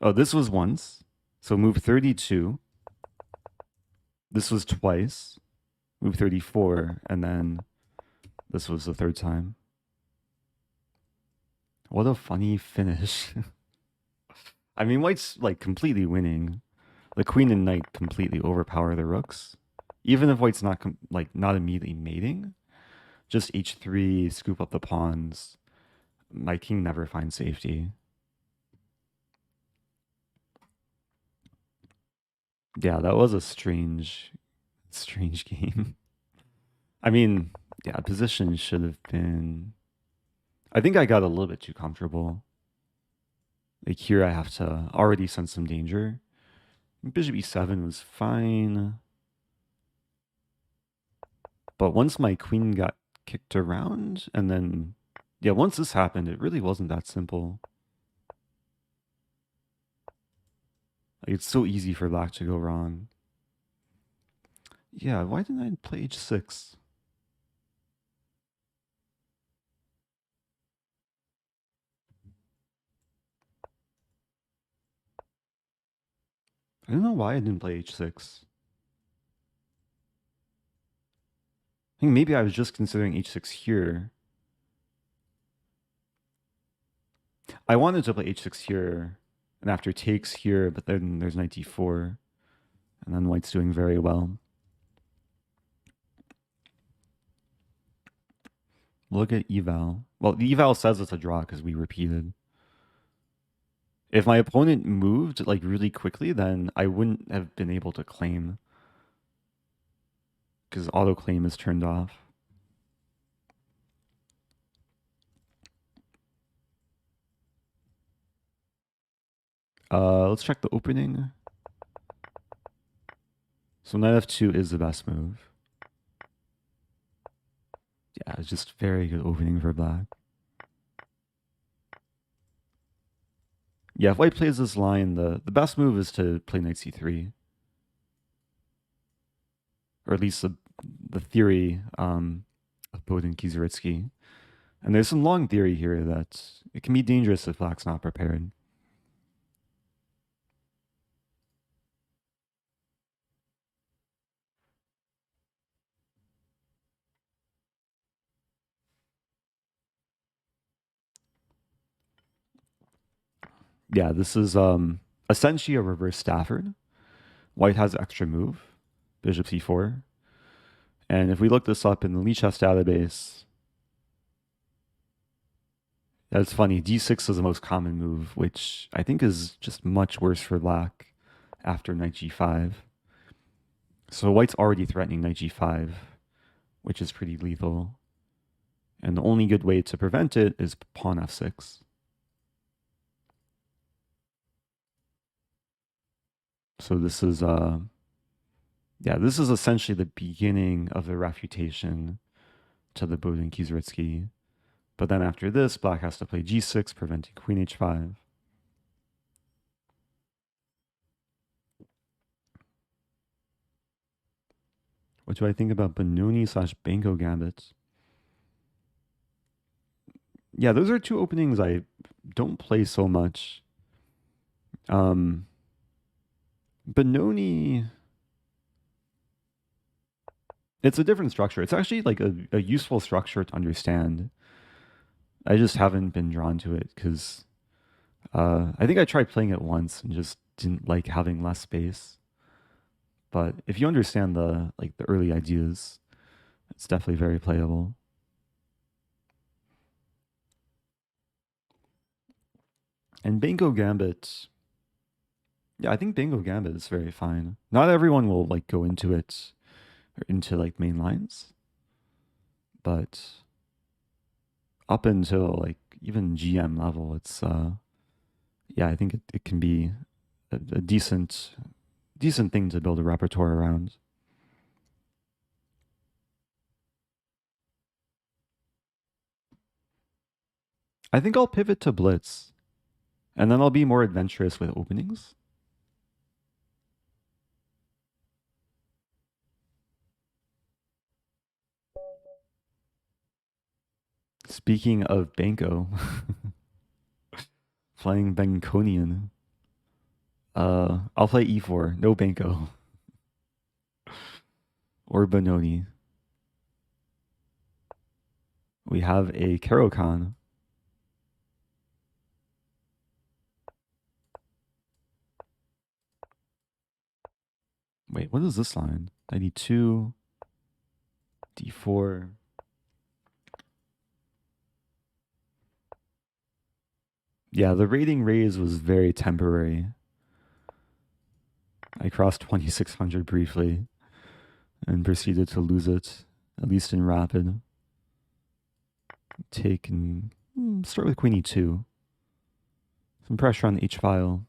Oh, this was once. So move 32. This was twice. Move 34, and then this was the third time. What a funny finish. I mean, white's like completely winning. The queen and knight completely overpower the rooks. Even if white's not not immediately mating, just h3, scoop up the pawns. My king never finds safety. Yeah, that was a strange game. I mean, yeah, position should have been... I think I got a little bit too comfortable. Like here I have to already sense some danger. Bishop e7 was fine. But once my queen got kicked around, and then... Yeah, once this happened, it really wasn't that simple. Like, it's so easy for black to go wrong. Yeah, why didn't I play h6? I don't know why I didn't play h6. I think maybe I was just considering h6 here. I wanted to play h6 here, and after takes here, but then there's knight d4, and then white's doing very well. Look at eval. Well, the eval says it's a draw because we repeated. If my opponent moved like really quickly, then I wouldn't have been able to claim because auto claim is turned off. Let's check the opening. So knight f2 is the best move. Yeah, it's just very good opening for black. Yeah, if white plays this line, the best move is to play knight c3. Or at least the theory of Bodin Kizaritsky. And there's some long theory here that it can be dangerous if black's not prepared. Yeah, this is essentially a reverse Stafford. White has extra move, bishop c4. And if we look this up in the Lichess database, that's funny. d6 is the most common move, which I think is just much worse for black after knight g5. So white's already threatening knight g5, which is pretty lethal. And the only good way to prevent it is pawn f6. So this is this is essentially the beginning of the refutation to the Bodin Kizaritsky. But then after this, black has to play g6, preventing queen h5. What do I think about Benoni/Benko Gambit? Yeah, those are two openings I don't play so much. Benoni, it's a different structure. It's actually like a useful structure to understand. I just haven't been drawn to it because I think I tried playing it once and just didn't like having less space. But if you understand the early ideas, it's definitely very playable. And Benko Gambit, yeah, I think Benko Gambit is very fine. Not everyone will like go into it or into like main lines, but up until like even GM level, it's yeah, I think it can be a decent thing to build a repertoire around. I think I'll pivot to blitz, and then I'll be more adventurous with openings. Speaking of Banco, playing benkonian. I'll play e4, no Banco. Or Benoni. We have a Caro-Kann. Wait, what is this line? 92, d4. Yeah, the rating raise was very temporary. I crossed 2600 briefly and proceeded to lose it, at least in rapid. Take and start with queen e2. Some pressure on the h file.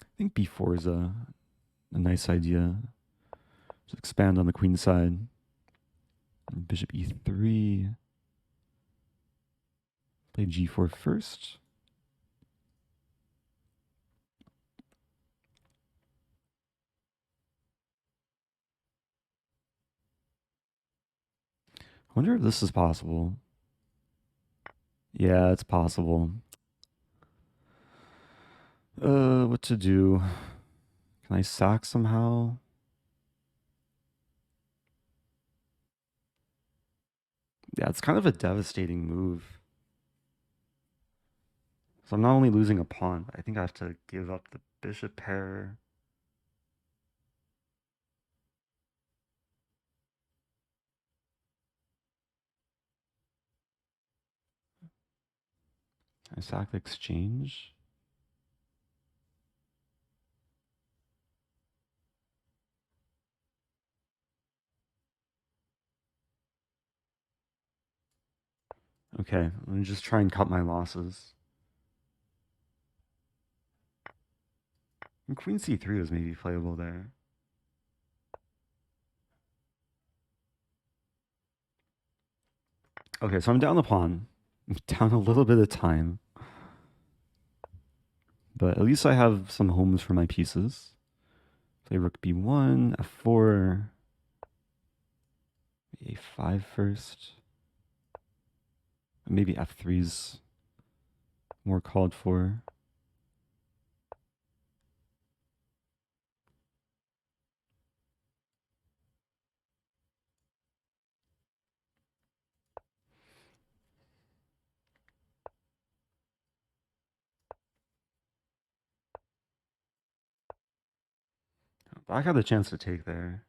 I think b4 is a nice idea. Just expand on the queen side. Bishop e3. Play g4 first. I wonder if this is possible. Yeah, it's possible. What to do? Can I sack somehow? Yeah, it's kind of a devastating move. So I'm not only losing a pawn, but I think I have to give up the bishop pair. I sack the exchange. Okay, let me just try and cut my losses. And queen c3 was maybe playable there. Okay, so I'm down the pawn. I'm down a little bit of time. But at least I have some homes for my pieces. Play rook b1, f4, a5 first. Maybe f3's more called for. I got the chance to take there.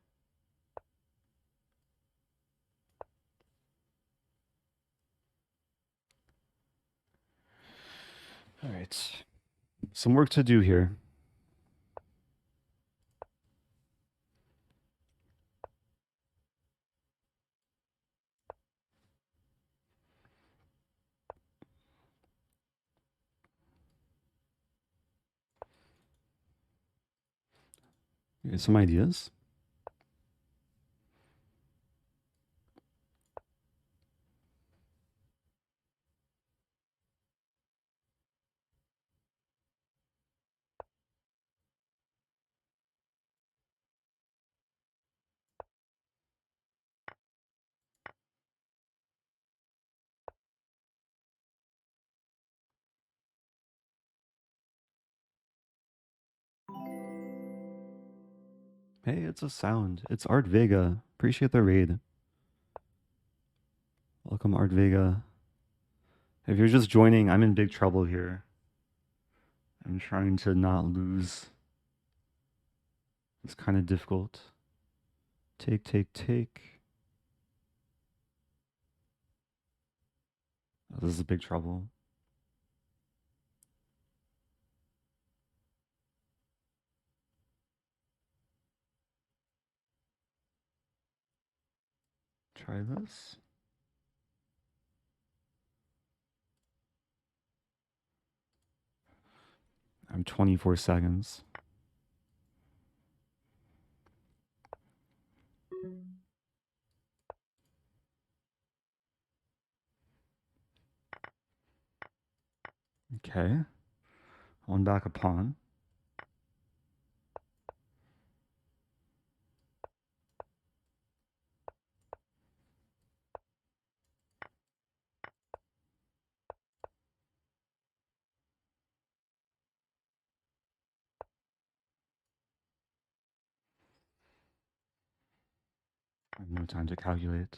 All right. Some work to do here. Okay, some ideas. Hey, it's a sound. It's Art Vega. Appreciate the raid. Welcome, Art Vega. If you're just joining, I'm in big trouble here. I'm trying to not lose. It's kind of difficult. Take, take, take. Oh, this is big trouble. Try this. I'm 24 seconds. Okay. One back a pawn. I have no time to calculate.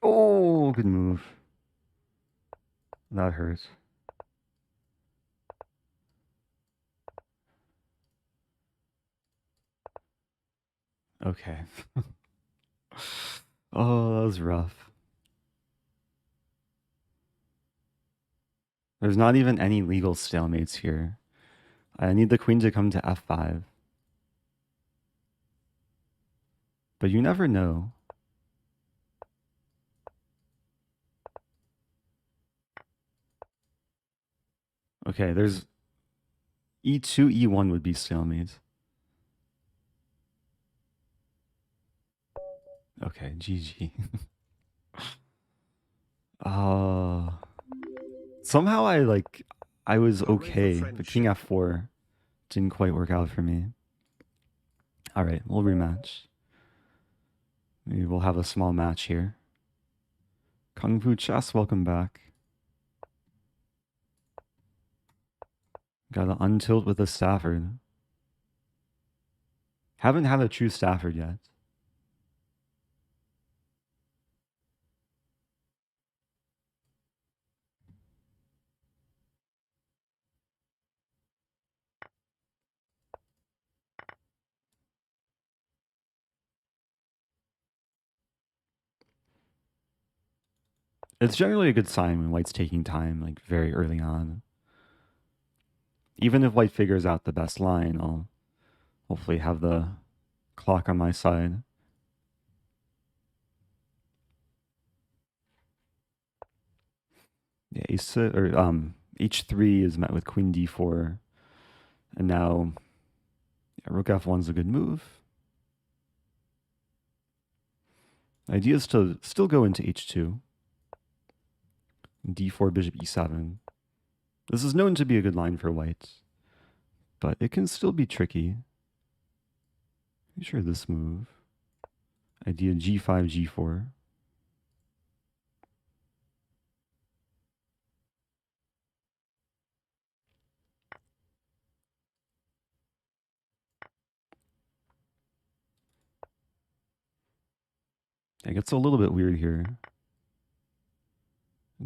Oh, good move. That hurt. Okay. Oh, that was rough. There's not even any legal stalemates here. I need the queen to come to f5. But you never know. Okay, there's e2, e1 would be stalemate. Okay, GG. Somehow I was okay, but king f4 didn't quite work out for me. All right, we'll rematch. Maybe we'll have a small match here. Kung Fu Chess, welcome back. Got to untilt with a Stafford. Haven't had a true Stafford yet. It's generally a good sign when white's taking time, like very early on. Even if white figures out the best line, I'll hopefully have the clock on my side. Yeah, h3 is met with queen d4, and now rook f1 is a good move. The idea is to still go into h2. d4, bishop e7. This is known to be a good line for white, but it can still be tricky. Pretty sure this move. Idea g5, g4. It gets a little bit weird here.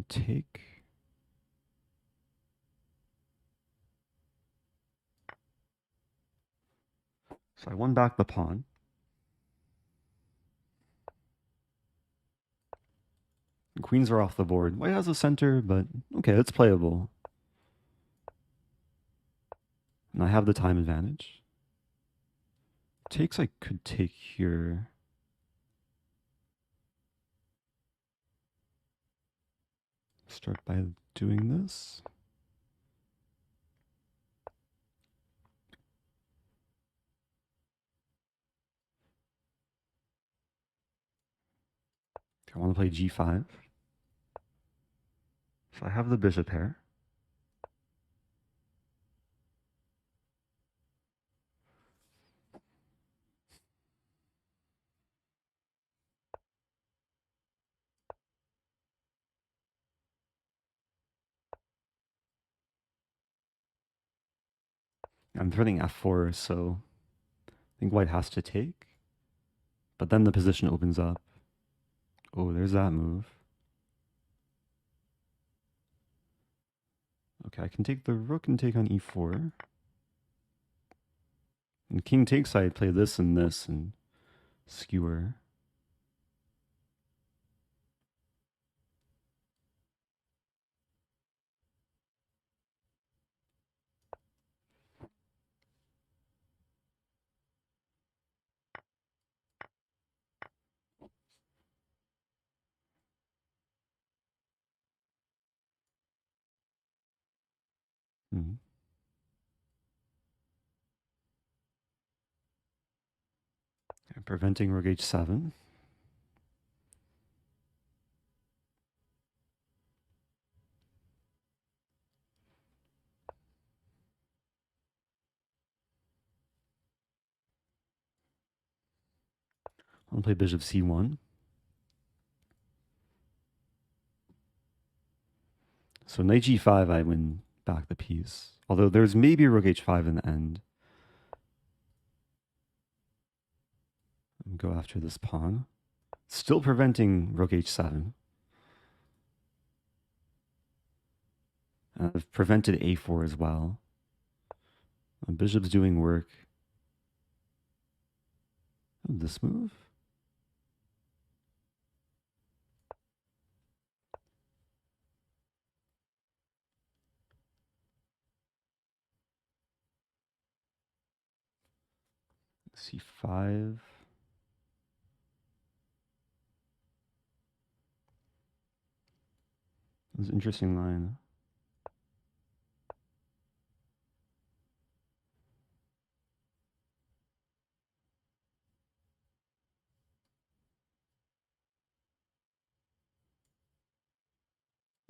Take. So I won back the pawn. The queens are off the board. White has a center, but okay, it's playable. And I have the time advantage. Takes I could take here. Start by doing this. I want to play g5. So I have the bishop pair. I'm threatening f4, so I think white has to take. But then the position opens up. Oh, there's that move. Okay, I can take the rook and take on e4. And king takes, I play this and skewer. Mm. Preventing rook h7. I'll play bishop c1. So knight g5, I win back the piece. Although there's maybe rook h5 in the end. Go after this pawn. Still preventing rook h7. I've prevented a4 as well. The bishop's doing work. Oh, this move? c5. This is an interesting line.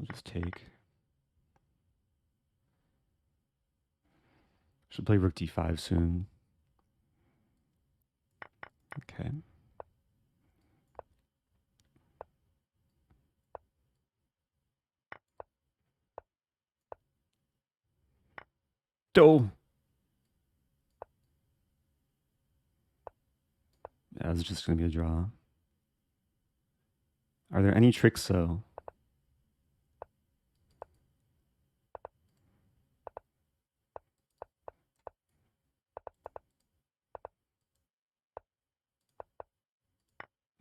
I'll just take. Should play rook d5 soon. Okay. Oh! Yeah, it's just going to be a draw. Are there any tricks, though?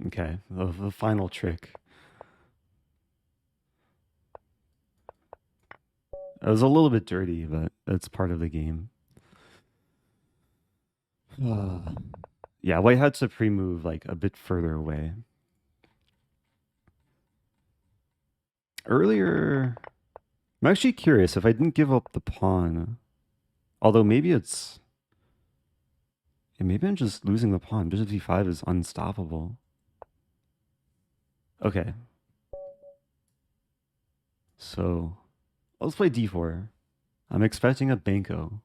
Okay, the final trick. It was a little bit dirty, but that's part of the game. Yeah, white had to pre-move like a bit further away. Earlier, I'm actually curious if I didn't give up the pawn. Although maybe it's... Yeah, maybe I'm just losing the pawn. Bishop c5 is unstoppable. Okay. So, let's play d4. I'm expecting a Benko.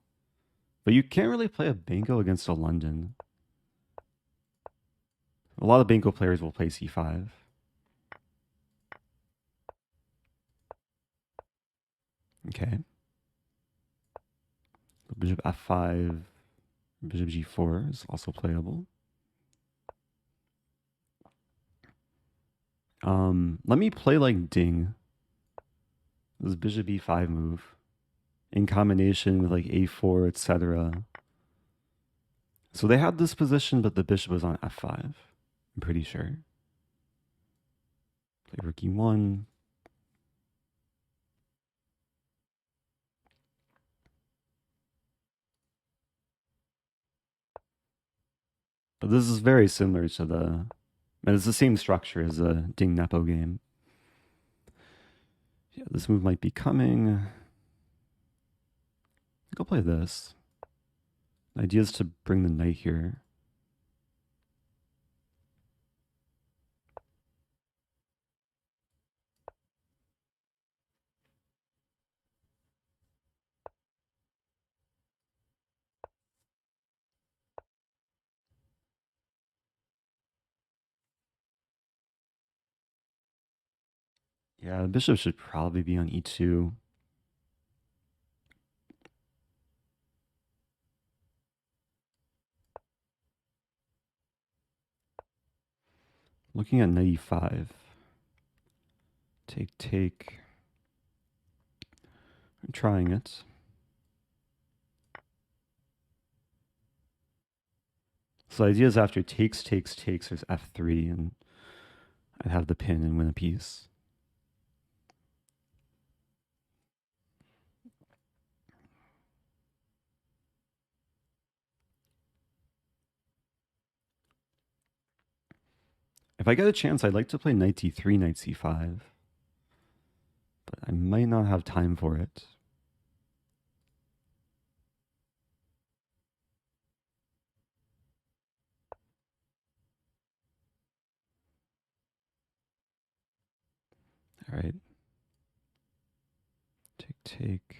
But you can't really play a Benko against a London. A lot of Benko players will play c5. Okay. Bishop f5, bishop g4 is also playable. Let me play like Ding. This bishop e5 move in combination with like a4, etc. So they had this position, but the bishop was on f5. I'm pretty sure. Play rook e1. But this is very similar to the... And it's the same structure as the Ding Nepo game. Yeah, this move might be coming. I'll play this. The idea is to bring the knight here. Yeah, the bishop should probably be on e2. Looking at knight e5. Take, take. I'm trying it. So the idea is after takes, takes, takes, there's f3, and I'd have the pin and win a piece. If I get a chance, I'd like to play knight d3, knight c5. But I might not have time for it. All right. Take.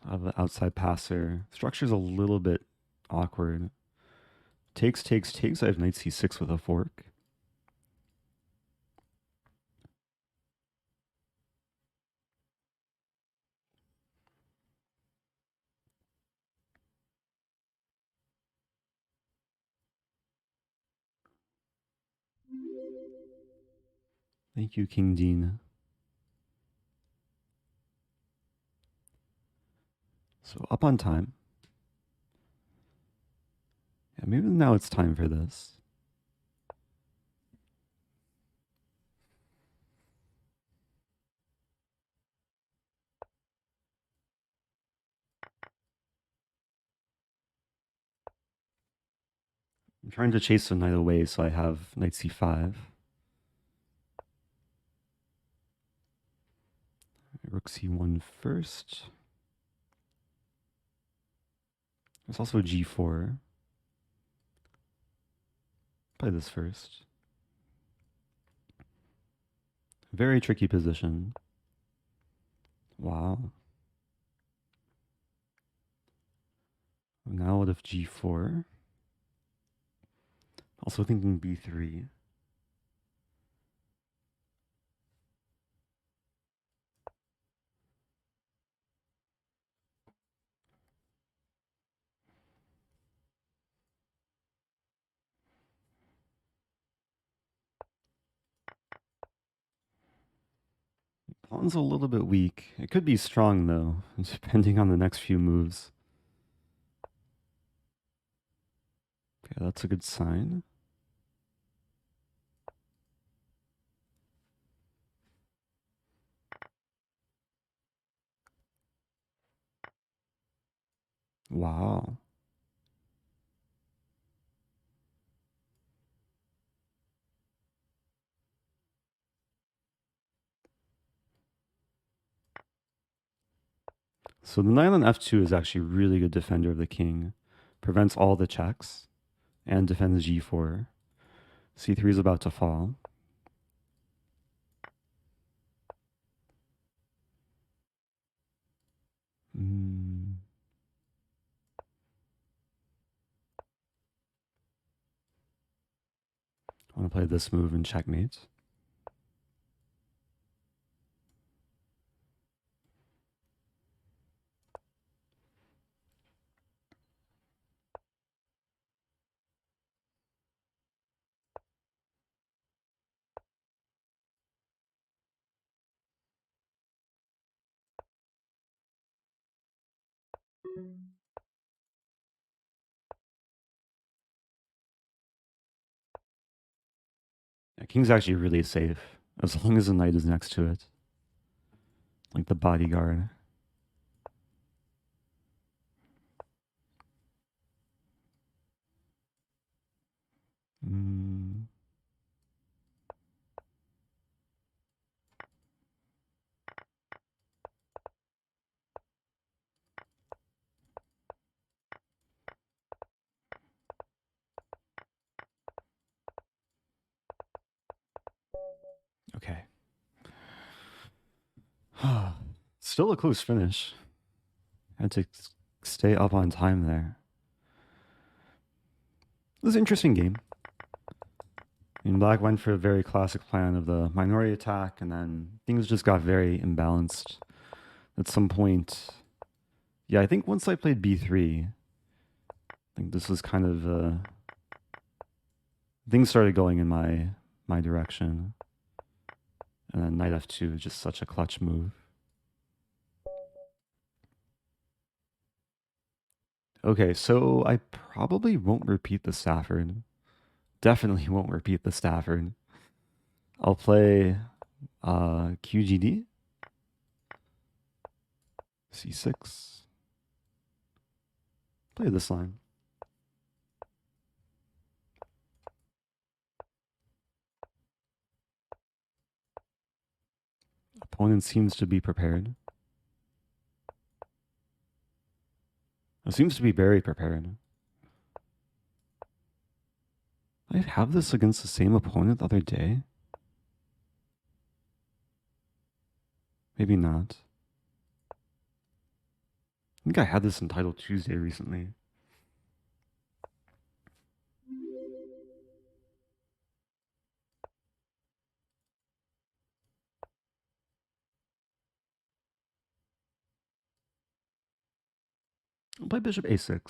I have the outside passer. Structure's a little bit awkward. Takes. I have knight c6 with a fork. Thank you, King Dean. So up on time. Yeah, maybe now it's time for this. I'm trying to chase the knight away, so I have knight c5. Rook c1 first. There's also g4. Play this first. Very tricky position. Wow. Now what if g4? Also thinking b3. Pawn's a little bit weak. It could be strong though, depending on the next few moves. Okay, that's a good sign. Wow. So the knight on f2 is actually a really good defender of the king. Prevents all the checks and defends g4. c3 is about to fall. I want to play this move and checkmate. Yeah, king's actually really safe, as long as the knight is next to it. Like the bodyguard. Okay. Still a close finish. Had to stay up on time there. It was an interesting game. And Black went for a very classic plan of the minority attack, and then things just got very imbalanced at some point. Yeah, I think once I played b3, I think this was kind of things started going in my direction. And then knight f2 is just such a clutch move. Okay, so I probably won't repeat the Stafford. Definitely won't repeat the Stafford. I'll play QGD. C6. Play this line. Opponent seems to be prepared. It seems to be very prepared. I have this against the same opponent the other day. Maybe not. I think I had this in Title Tuesday recently. I'll play Bishop A6.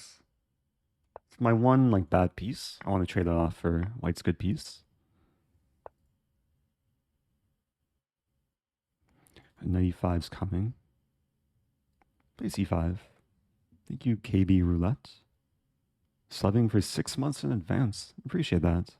It's my one like bad piece. I want to trade that off for white's good piece. And knight e5's coming. Play c5. Thank you, KB Roulette. Subbing for 6 months in advance. Appreciate that.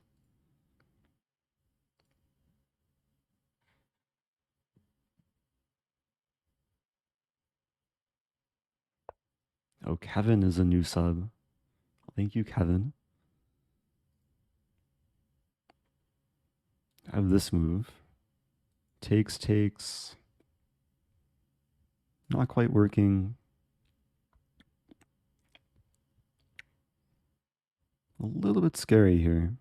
Oh, Kevin is a new sub. Thank you, Kevin. I have this move. Takes. Not quite working. A little bit scary here.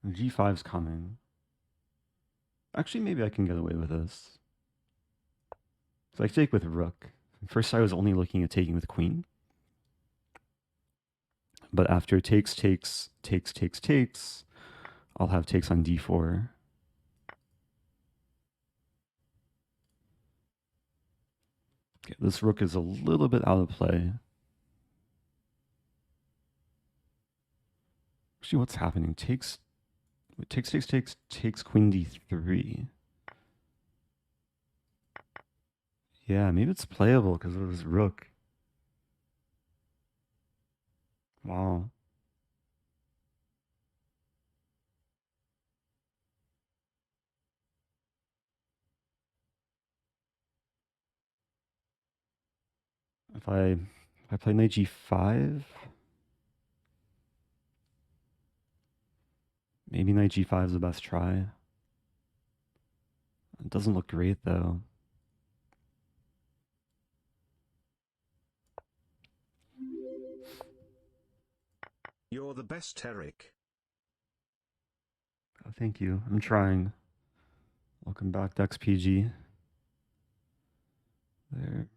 G5's coming. Actually, maybe I can get away with this. So I take with rook. First I was only looking at taking with queen. But after takes, I'll have takes on d4. Okay, this rook is a little bit out of play. Actually, what's happening? Takes queen d3. Yeah, maybe it's playable because of this rook. Wow. If I play knight g5, maybe knight g5 is the best try. It doesn't look great though. You're the best, Eric. Oh, thank you. I'm trying. Welcome back to XPG. There.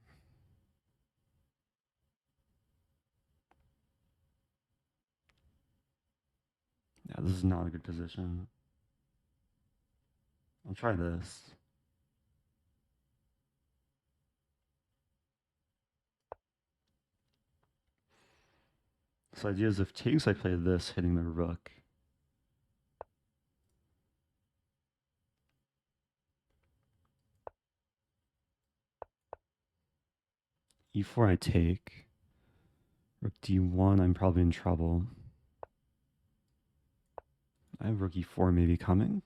Yeah, this is not a good position. I'll try this. So idea is if takes, I play this, hitting the rook. E4 I take. Rook d1, I'm probably in trouble. I have rook e4 maybe coming.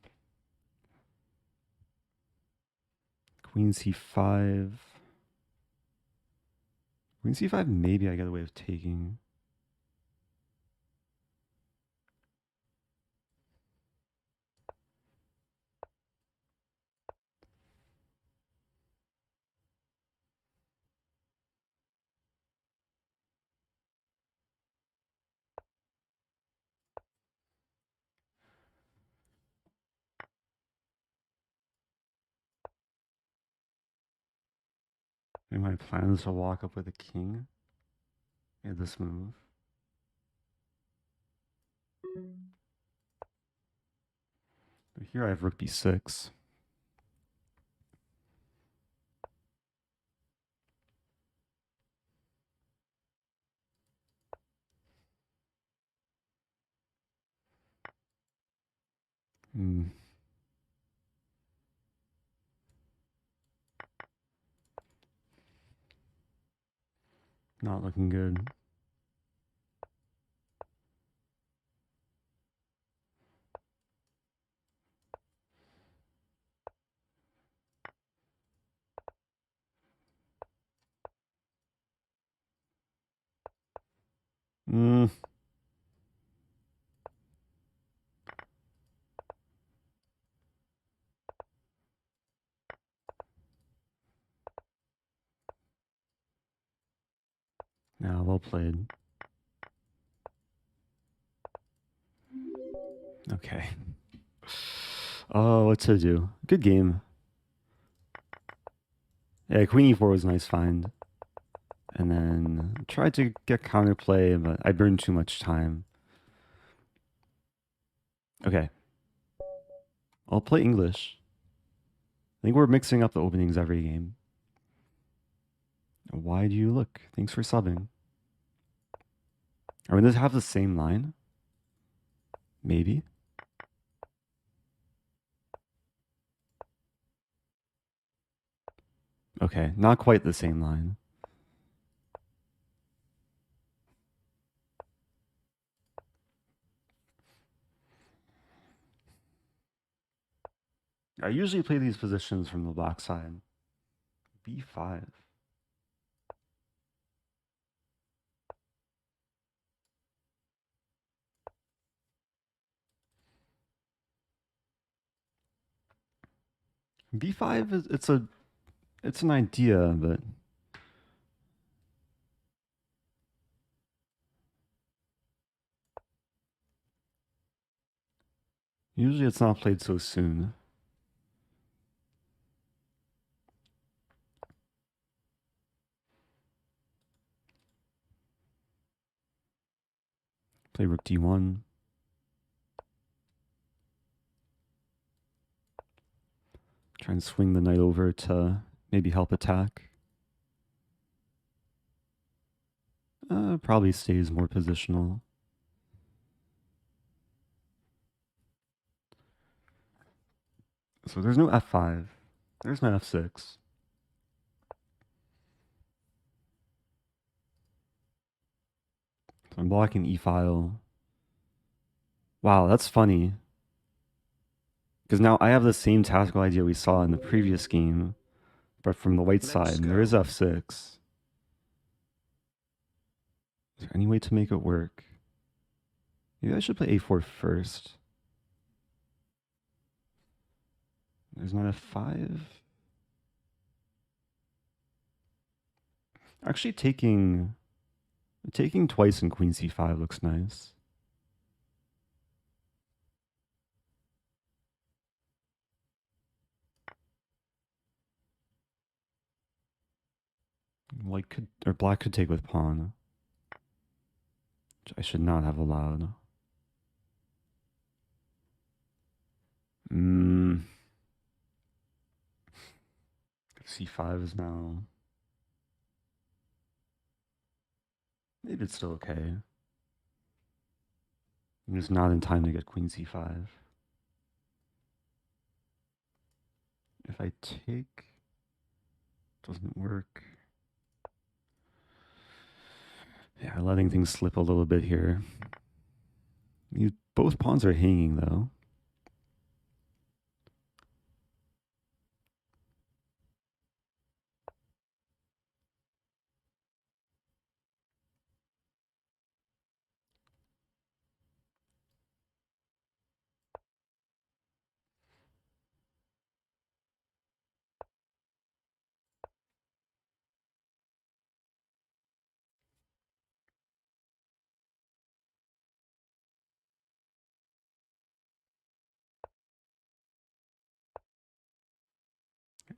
Queen c5. Queen c5, maybe I get away with taking. Maybe my plan is to walk up with a king. Yeah, this move. But here I have rook b6. Not looking good. Now Yeah, well played. Okay. Oh, what to do? Good game. Yeah, Queen E4 was a nice find. And then tried to get counterplay, but I burned too much time. Okay. I'll play English. I think we're mixing up the openings every game. Why do you look? Thanks for subbing. Are we going to have the same line? Maybe. Okay, not quite the same line. I usually play these positions from the black side. B5. B5 is it's an idea, but usually it's not played so soon. Play rook d1. Try and swing the knight over to maybe help attack. Probably stays more positional. So there's no f5. There's my f6. So I'm blocking e file. Wow, that's funny. Because now I have the same tactical idea we saw in the previous game, but from the white side, and there is f6. Is there any way to make it work? Maybe I should play a4 first. There's not f5. Actually, taking twice in queen c5 looks nice. White could, or black could take with pawn, which I should not have allowed. C5 is now. Maybe it's still okay. I'm just not in time to get queen c5. If I take, doesn't work. Yeah, letting things slip a little bit here. Both pawns are hanging though.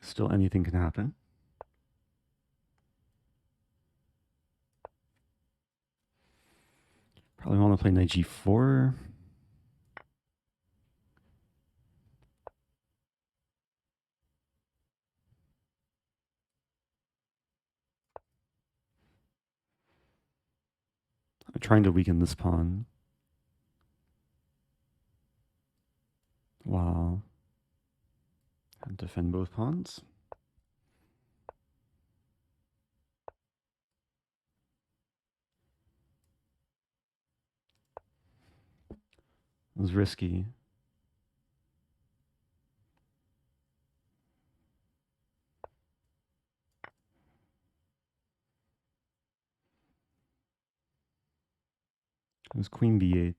Still anything can happen. Probably want to play knight g4. I'm trying to weaken this pawn. Wow. And defend both pawns. It was risky. It was queen b8.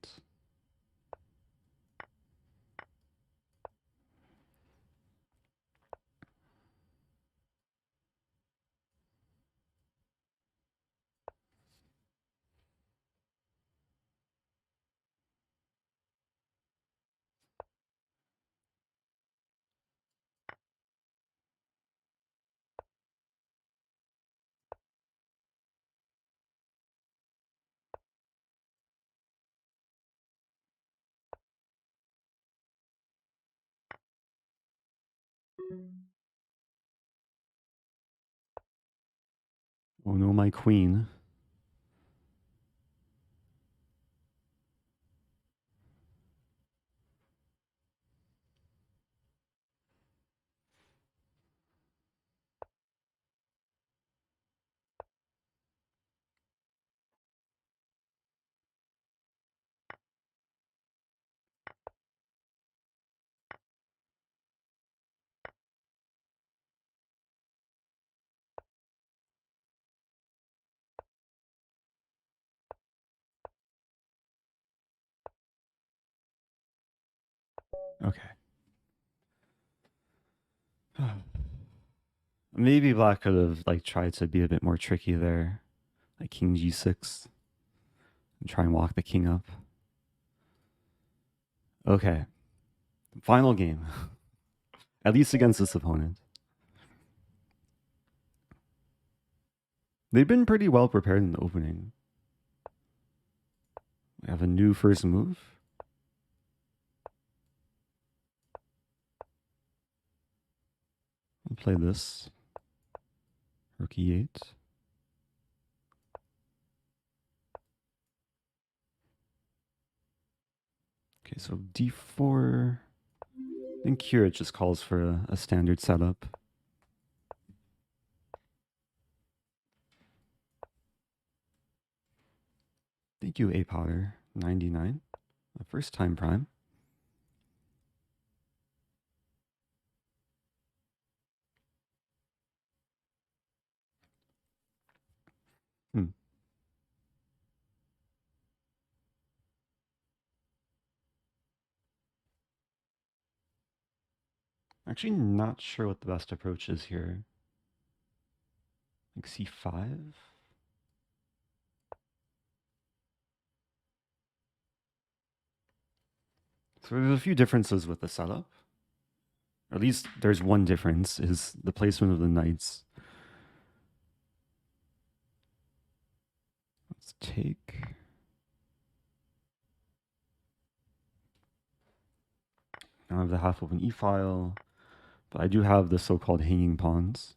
Oh no, my queen. Okay. Maybe black could have like tried to be a bit more tricky there, like king g6, and try and walk the king up. Okay, final game, at least against this opponent. They've been pretty well prepared in the opening. We have a new first move. I'll play this. Rook e8. Okay, so d4. I think here it just calls for a standard setup. Thank you, A Potter 99. The first time prime. Hmm. Actually, not sure what the best approach is here. Like c5. So there's a few differences with the setup. Or at least there's one difference, is the placement of the knights. Let's take. I have the half open e-file, but I do have the so-called hanging pawns.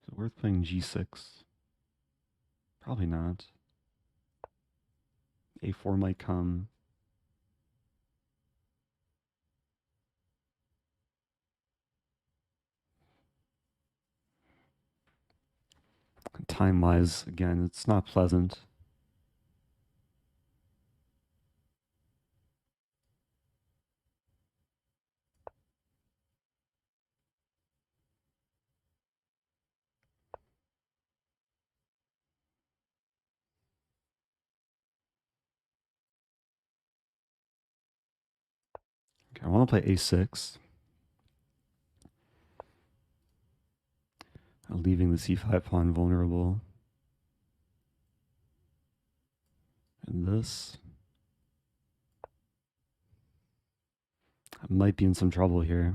Is it worth playing g6? Probably not. a4 might come. Time-wise, again, it's not pleasant. Okay, I want to play a6. Leaving the c5 pawn vulnerable. And this. I might be in some trouble here.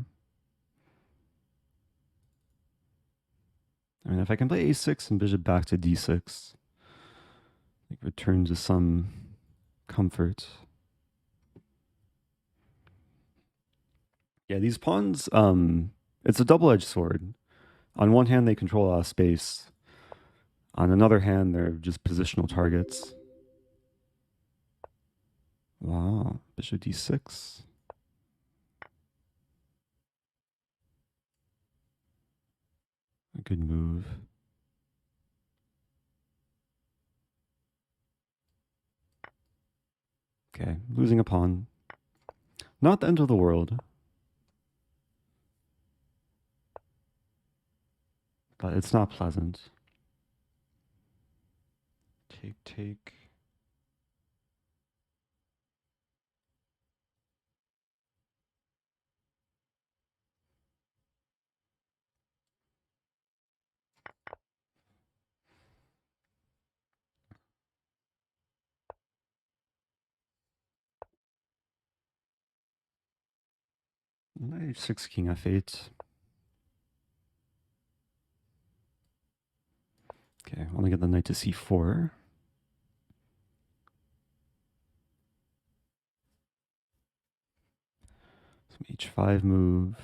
I mean, if I can play a6 and bishop back to d6, like return to some comfort. Yeah, these pawns, it's a double-edged sword. On one hand, they control a lot of space. On another hand, they're just positional targets. Wow, bishop d6. A good move. Okay, losing a pawn. Not the end of the world. But it's not pleasant. Take. Knight h6, king f8. Okay, I want to get the knight to c4. H5 move.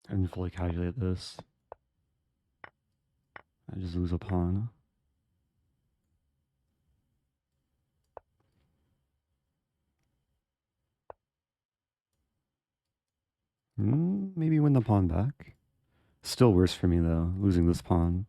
I didn't fully calculate this. I just lose a pawn. Maybe win the pawn back. Still worse for me though, losing this pawn.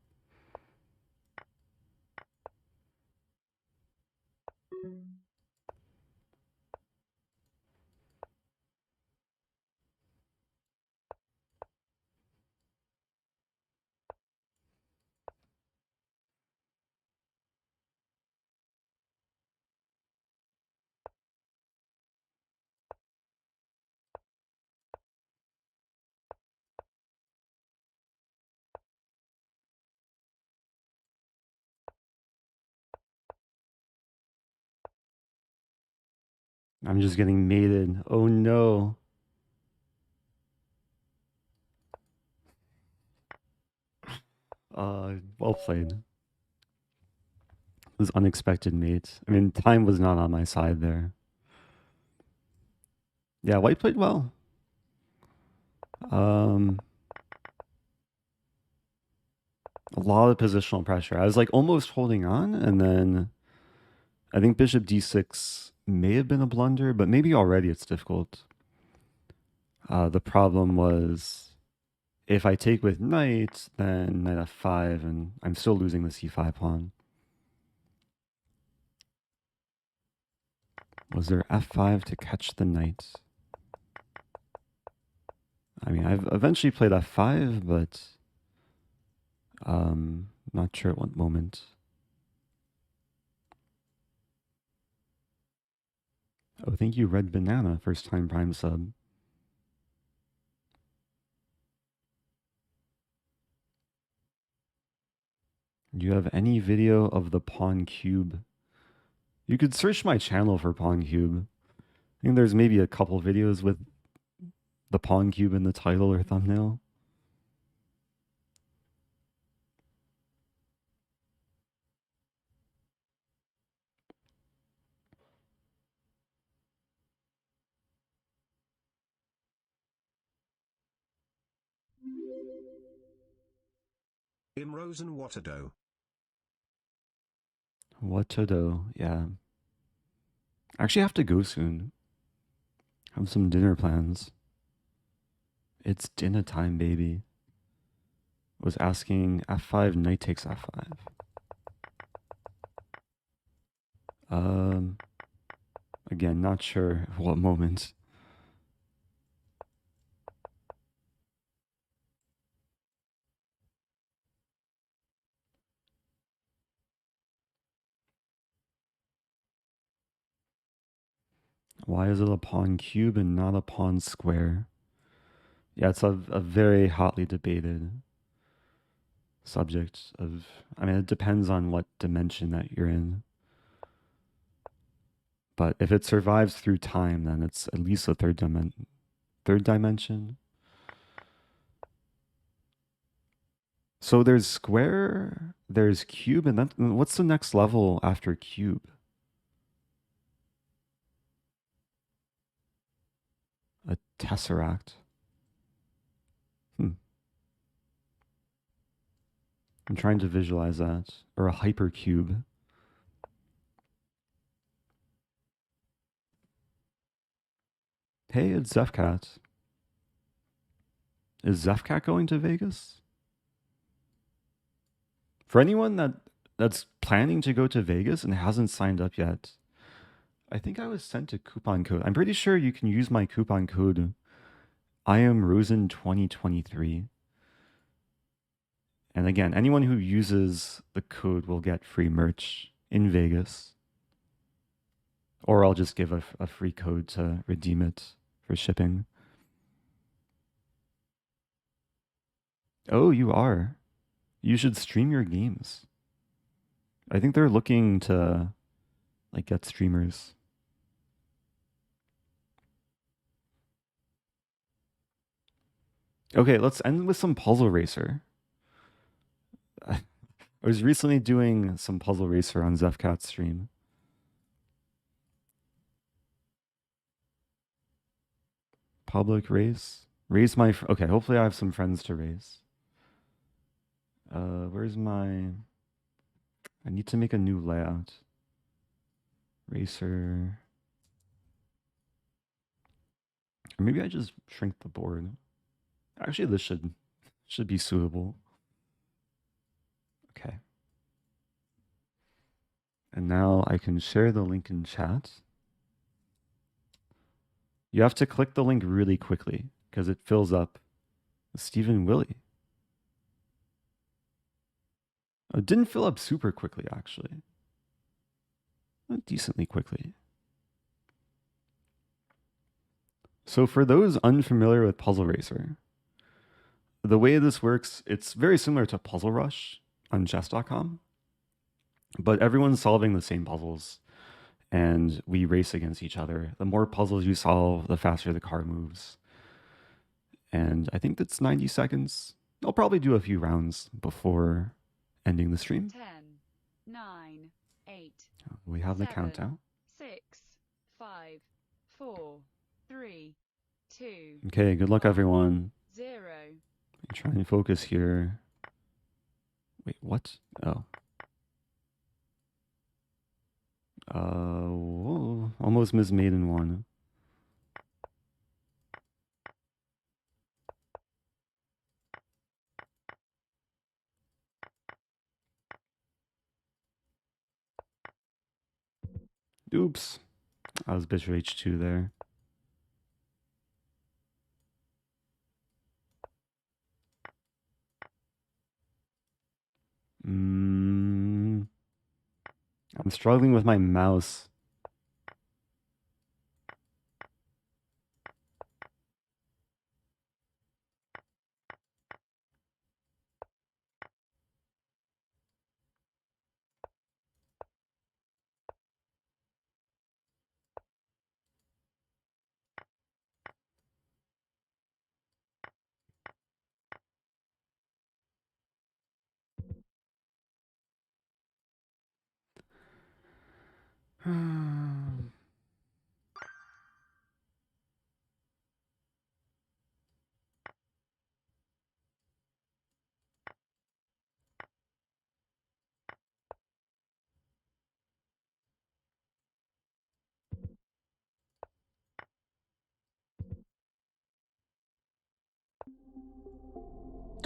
I'm just getting mated. Oh no. Well played. It was unexpected mate. I mean, time was not on my side there. Yeah, white played well. A lot of positional pressure. I was like almost holding on, and then I think bishop d6 may have been a blunder, but maybe already it's difficult. The problem was if I take with knight, then knight f5, and I'm still losing the c5 pawn. Was there f5 to catch the knight? I mean, I've eventually played f5, but not sure at what moment. Oh, thank you, Red Banana, first time Prime sub. Do you have any video of the pawn cube? You could search my channel for pawn cube. I think there's maybe a couple videos with the pawn cube in the title or thumbnail. In Rosen, what to do? What to do? Yeah. Actually, I have to go soon. Have some dinner plans. It's dinner time, baby. Was asking f5, knight takes f5. Again, not sure what moment. Why is it a pawn cube and not a pawn square? Yeah, it's a very hotly debated subject of, I mean, it depends on what dimension that you're in. But if it survives through time, then it's at least a third dimension. So there's square, there's cube, and then what's the next level after cube? A tesseract. I'm trying to visualize that. Or a hypercube. Hey, it's Zefcat. Is Zefcat going to Vegas? For anyone that's planning to go to Vegas and hasn't signed up yet, I think I was sent a coupon code. I'm pretty sure you can use my coupon code I am Rosen 2023. And again, anyone who uses the code will get free merch in Vegas. Or I'll just give a free code to redeem it for shipping. Oh, you are. You should stream your games. I think they're looking to like get streamers. Okay, let's end with some Puzzle Racer. I was recently doing some Puzzle Racer on Zefcat's stream. Public race. Raise my... Okay, hopefully I have some friends to raise. Where's my... I need to make a new layout. Racer. Or maybe I just shrink the board. Actually, this should be suitable. Okay. And now I can share the link in chat. You have to click the link really quickly because it fills up. Stephen Willie. It didn't fill up super quickly, actually. Decently quickly. So for those unfamiliar with Puzzle Racer, the way this works, it's very similar to Puzzle Rush on chess.com, but everyone's solving the same puzzles and we race against each other. The more puzzles you solve, the faster the car moves. And I think that's 90 seconds. I'll probably do a few rounds before ending the stream. 10, 9, 8. We have the 7, countdown. 6, 5, 4, 3, 2. Okay, good luck, everyone. 0. I'm trying to focus here. Wait, what? Oh. Whoa, almost Miss Maiden one. Oops. I was Bishop H2 there. I'm struggling with my mouse.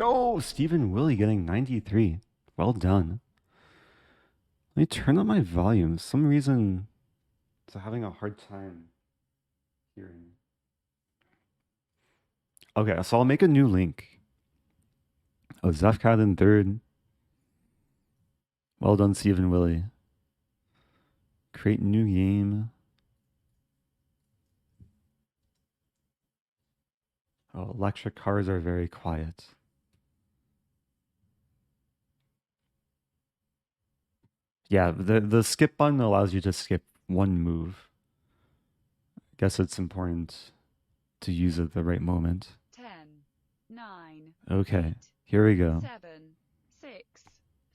Oh, Stephen Willie getting 93. Well done. Let me turn up my volume. Some reason it's having a hard time hearing. Okay, so I'll make a new link. Oh, Zefcat in third. Well done, Stephen Willie. Create new game. Oh, electric cars are very quiet. Yeah, the skip button allows you to skip one move. I guess it's important to use it at the right moment. 10, 9. Okay, here we go. 7, 6,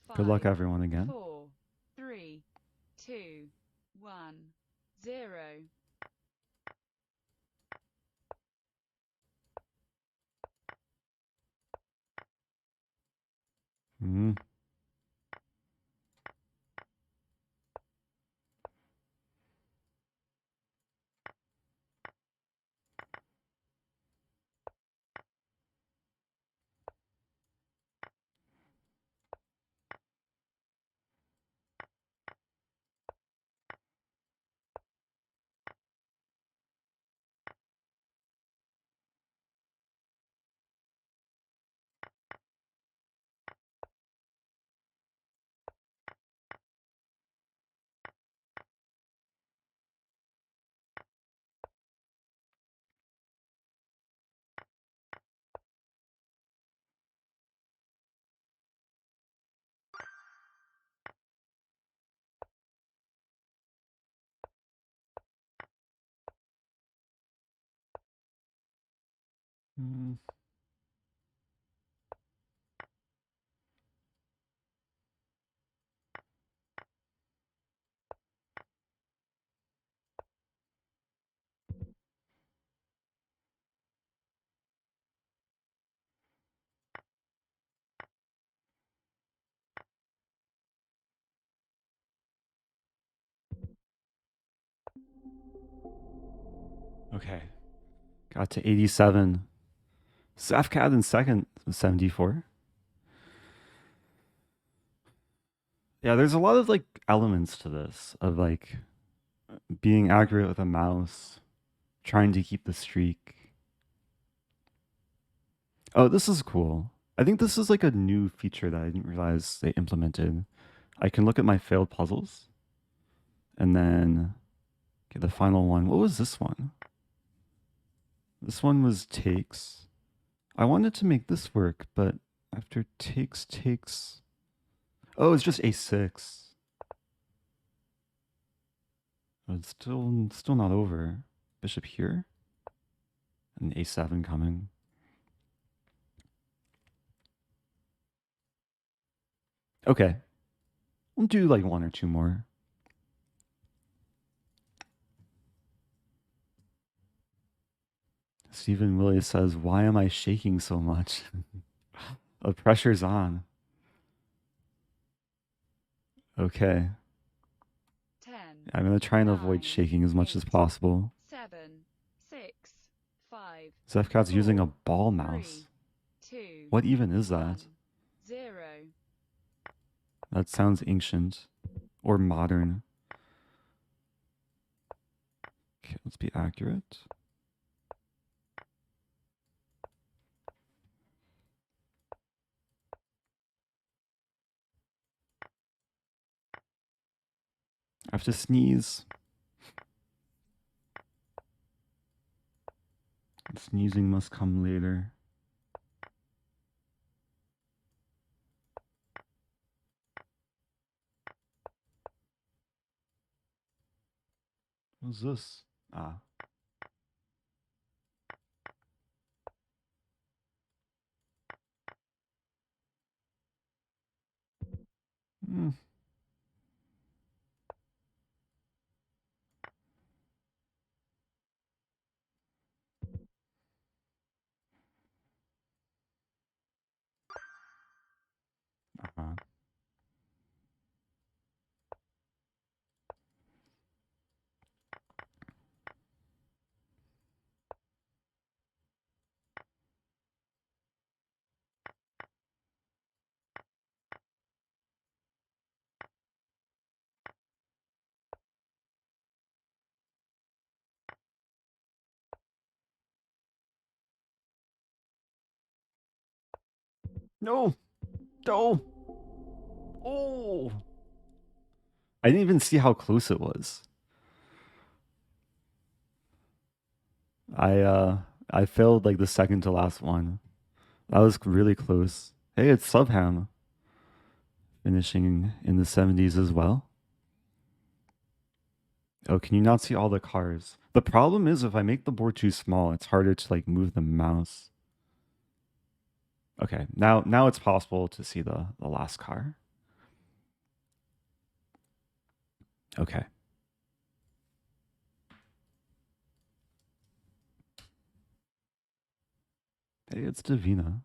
5. Good luck, everyone, again. 4, 3, 2, 1, 0. Mm. Okay. Got to 87. Safkat in second, 74. Yeah, there's a lot of like elements to this of like being accurate with a mouse, trying to keep the streak. Oh, this is cool. I think this is like a new feature that I didn't realize they implemented. I can look at my failed puzzles and then get the final one. What was this one? This one was takes. I wanted to make this work, but after takes. Oh, it's just a6. Oh, it's still not over. Bishop here. And a7 coming. Okay. We'll do like one or two more. Stephen Willis says, "Why am I shaking so much?" The pressure's on. Okay. 10. I'm going to try and avoid shaking as much as possible. 7, 6, 5. Zefkat's 4, using a ball mouse. 3, 2. What even is that? 1, 0. That sounds ancient or modern. Okay, let's be accurate. I have to sneeze. Sneezing must come later. What's this? Ah. Hmm. Uh-huh. No. No. Oh. I didn't even see how close it was. I failed like the second to last one. That was really close. Hey, it's Subham finishing in the 70s as well. Oh, can you not see all the cars? The problem is if I make the board too small, it's harder to like move the mouse. Okay, now it's possible to see the last car. Okay. Hey, it's Davina.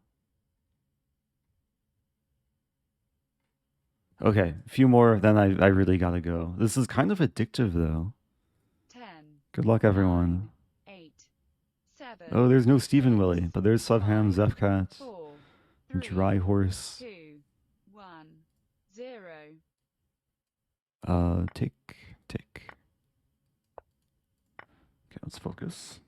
Okay, a few more, then I really gotta go. This is kind of addictive though. 10. Good luck, everyone. 9, 8, 7. Oh, there's no Stephen 6, Willie, but there's Subham, 5, Zefkat, 4, 3, Dry Horse. 2, 1, 0. Take. Okay, let's focus.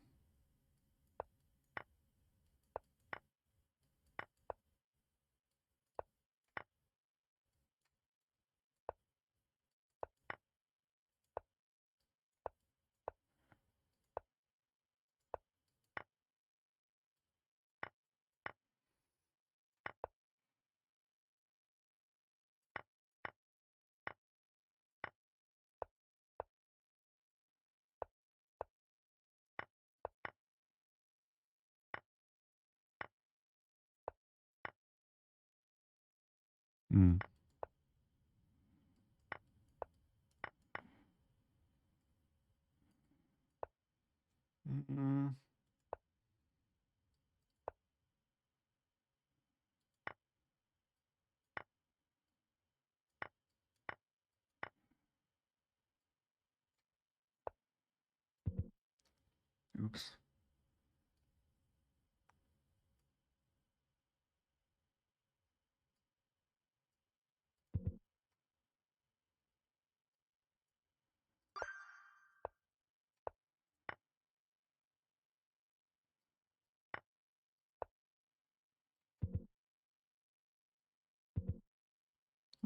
Mm. Mm-mm. Oops.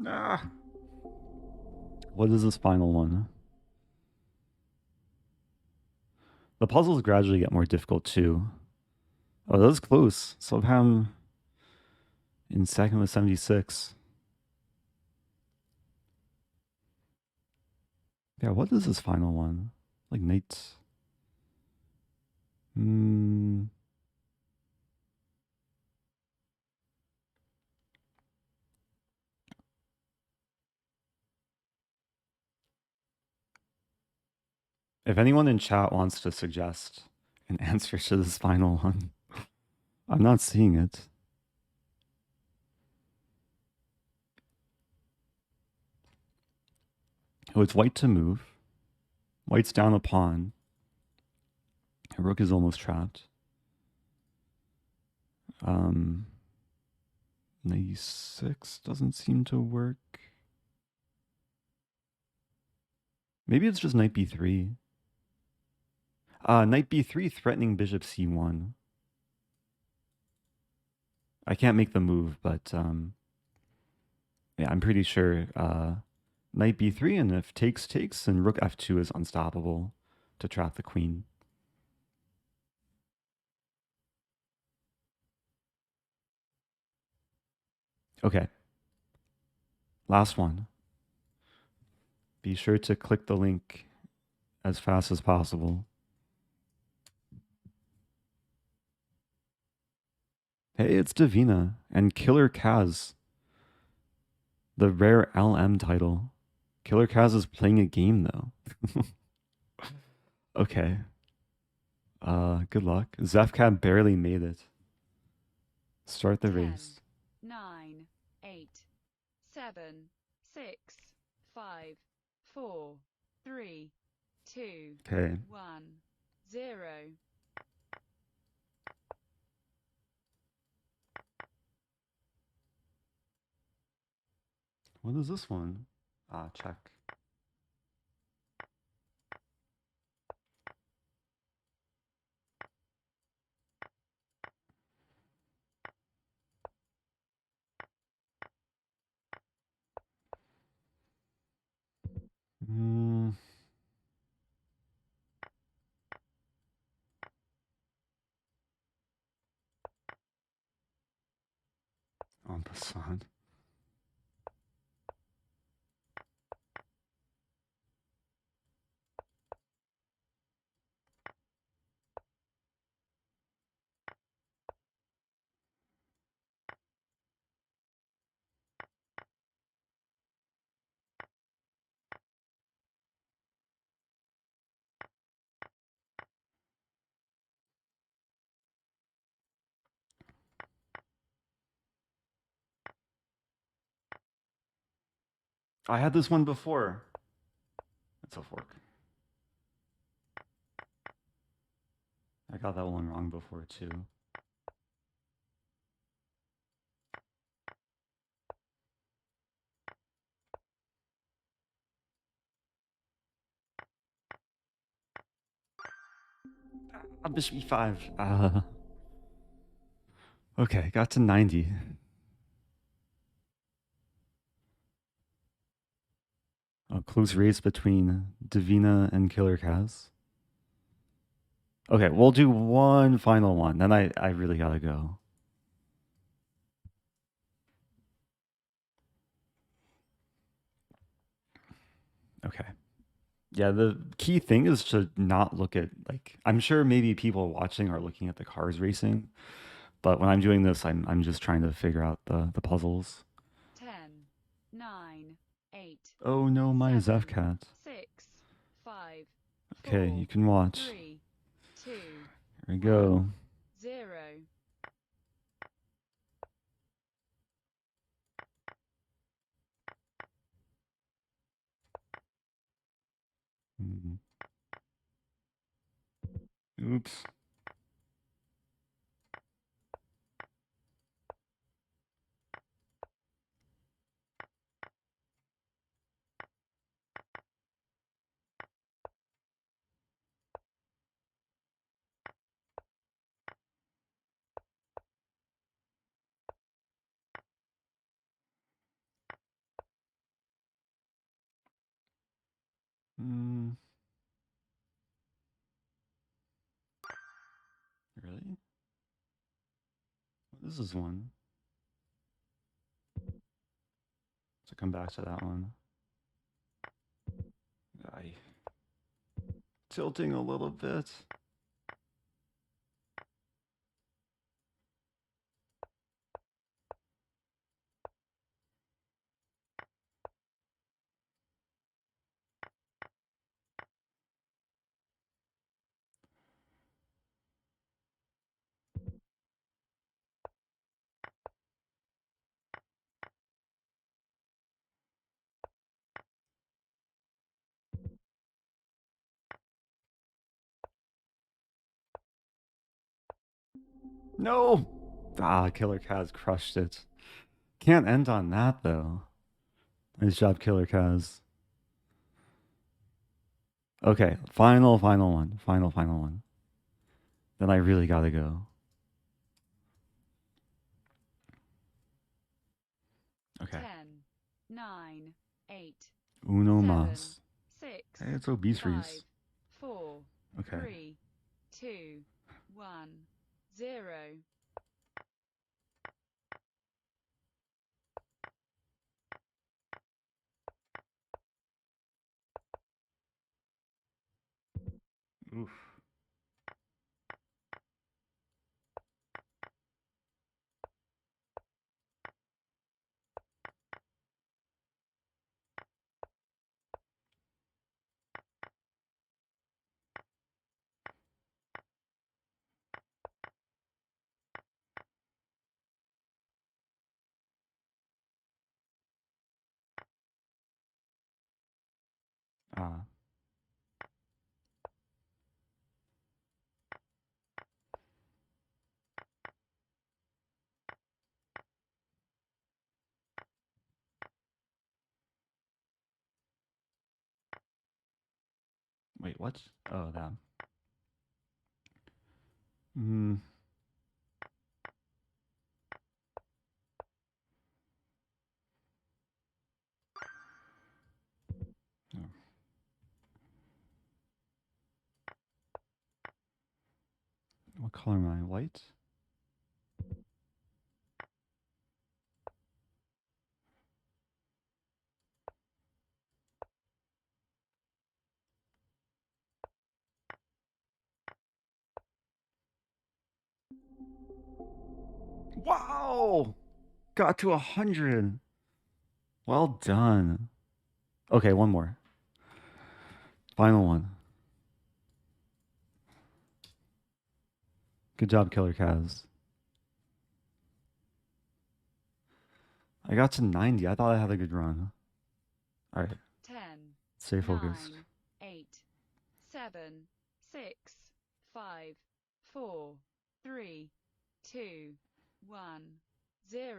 Ah. What is this final one? The puzzles gradually get more difficult too. Oh, that was close. Subham in second with 76. Yeah, what is this final one? Like knights. Hmm. If anyone in chat wants to suggest an answer to this final one, I'm not seeing it. Oh, it's white to move. White's down a pawn. Rook is almost trapped. Knight e6 doesn't seem to work. Maybe it's just knight b3. Knight b3 threatening bishop c1. I can't make the move, but yeah, I'm pretty sure knight b3, and if takes, and rook f2 is unstoppable to trap the queen. Okay. Last one. Be sure to click the link as fast as possible. Hey, it's Davina and Killer Kaz. The rare LM title. Killer Kaz is playing a game though. Okay. Good luck. Zefcab barely made it. Start the 10, race. 9, 8, 7, 6, 5, 4, 3, 2, Okay. 1, 0. What is this one? Check. Mm. En passant. I had this one before. It's a fork. I got that one wrong before too. Bishop e5. Okay, got to 90. A close race between Davina and Killer Kaz. Okay, we'll do one final one. Then I really gotta go. Okay. Yeah, the key thing is to not look at, like, I'm sure maybe people watching are looking at the cars racing, but when I'm doing this, I'm just trying to figure out the puzzles. 10, Oh no, my 7, Zefcat. 6, 5, Okay, 4, you can watch. 3, 2, Here we 1, go. 0. Mhm. Oops. Mm. Really? This is one. So come back to that one. I tilting a little bit. No! Ah, Killer Kaz crushed it. Can't end on that though. Nice job, Killer Kaz. Okay, final one. Final one. Then I really gotta go. Okay. 10, 9, 8, Uno 7, mas. 6, Hey, it's obese 5, Reese. 4, Okay. 3, 2, 1, 0. Oof. Ah. Wait, what? Oh, that. Hmm. Oh. What color am I? White? Wow! Got to 100. Well done. Okay, one more. Final one. Good job, Killer Kaz. I got to 90. I thought I had a good run. All right. 10, Stay focused. 9, 8, 7, 6, 5, 4, 3, 2, 1, 0.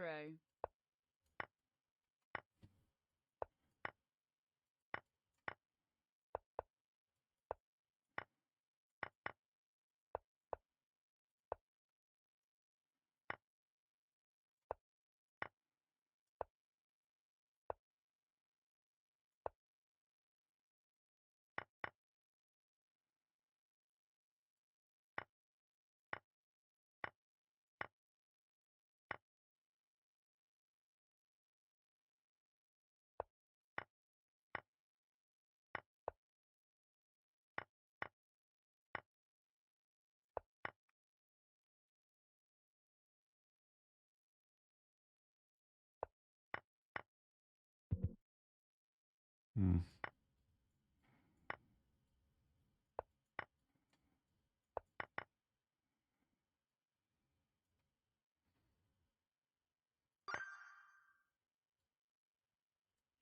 Hmm.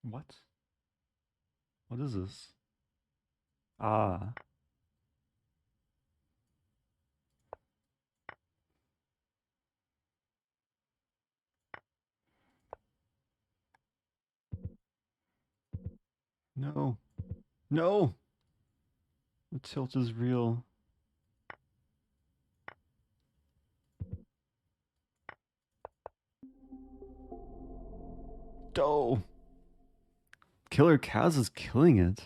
What? What is this? Ah. No. No! The tilt is real. Oh! Killer Kaz is killing it.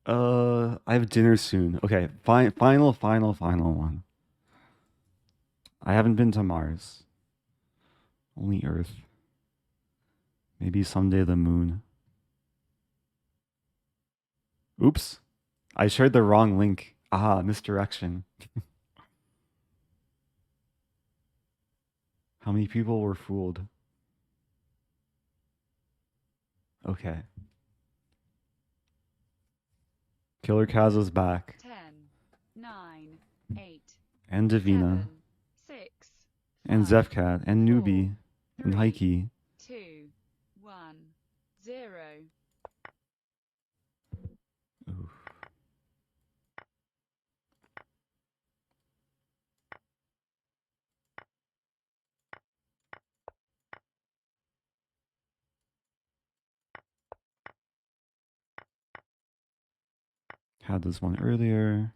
I have dinner soon. Okay, final one. I haven't been to Mars. Only Earth. Maybe someday the moon. Oops. I shared the wrong link. Ah, misdirection. How many people were fooled? Okay. Killer Kaz is back. 10, 9, 8, And Davina. 7, 6, And 5, Zefcat. And 4, Newbie. And 3, Heike. 2, 1, 0. Oof. Had this one earlier.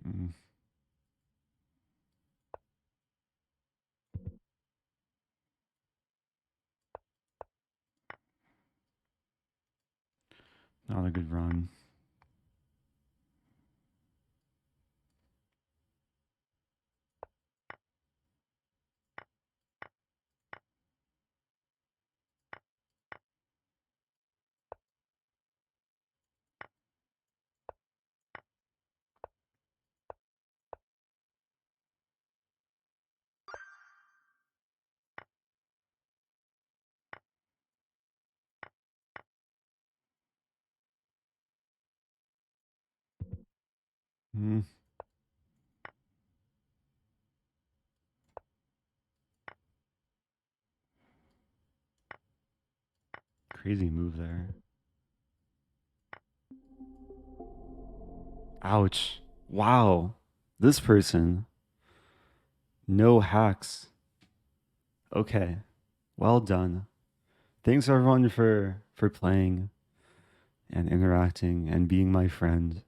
Mm. Not a good run. Mm. Crazy move there. Ouch. Wow. This person. No hacks. Okay. Well done. Thanks everyone for playing and interacting and being my friend.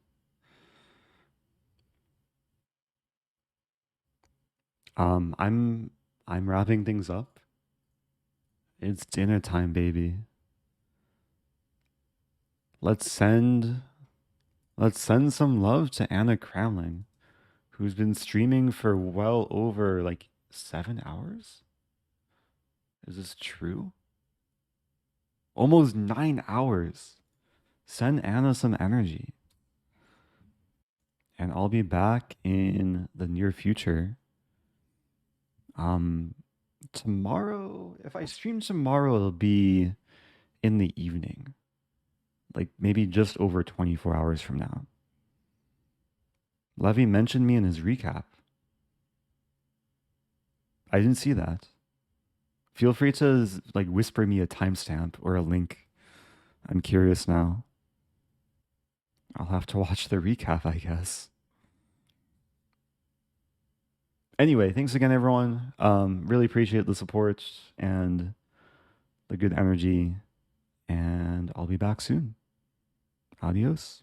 I'm wrapping things up. It's dinner time, baby. Let's send some love to Anna Cramling, who's been streaming for well over like 7 hours. Is this true? Almost 9 hours. Send Anna some energy. And I'll be back in the near future. Tomorrow, if I stream tomorrow, it'll be in the evening. Like maybe just over 24 hours from now. Levy mentioned me in his recap. I didn't see that. Feel free to like whisper me a timestamp or a link. I'm curious now. I'll have to watch the recap, I guess. Anyway, thanks again, everyone. Really appreciate the support and the good energy. And I'll be back soon. Adios.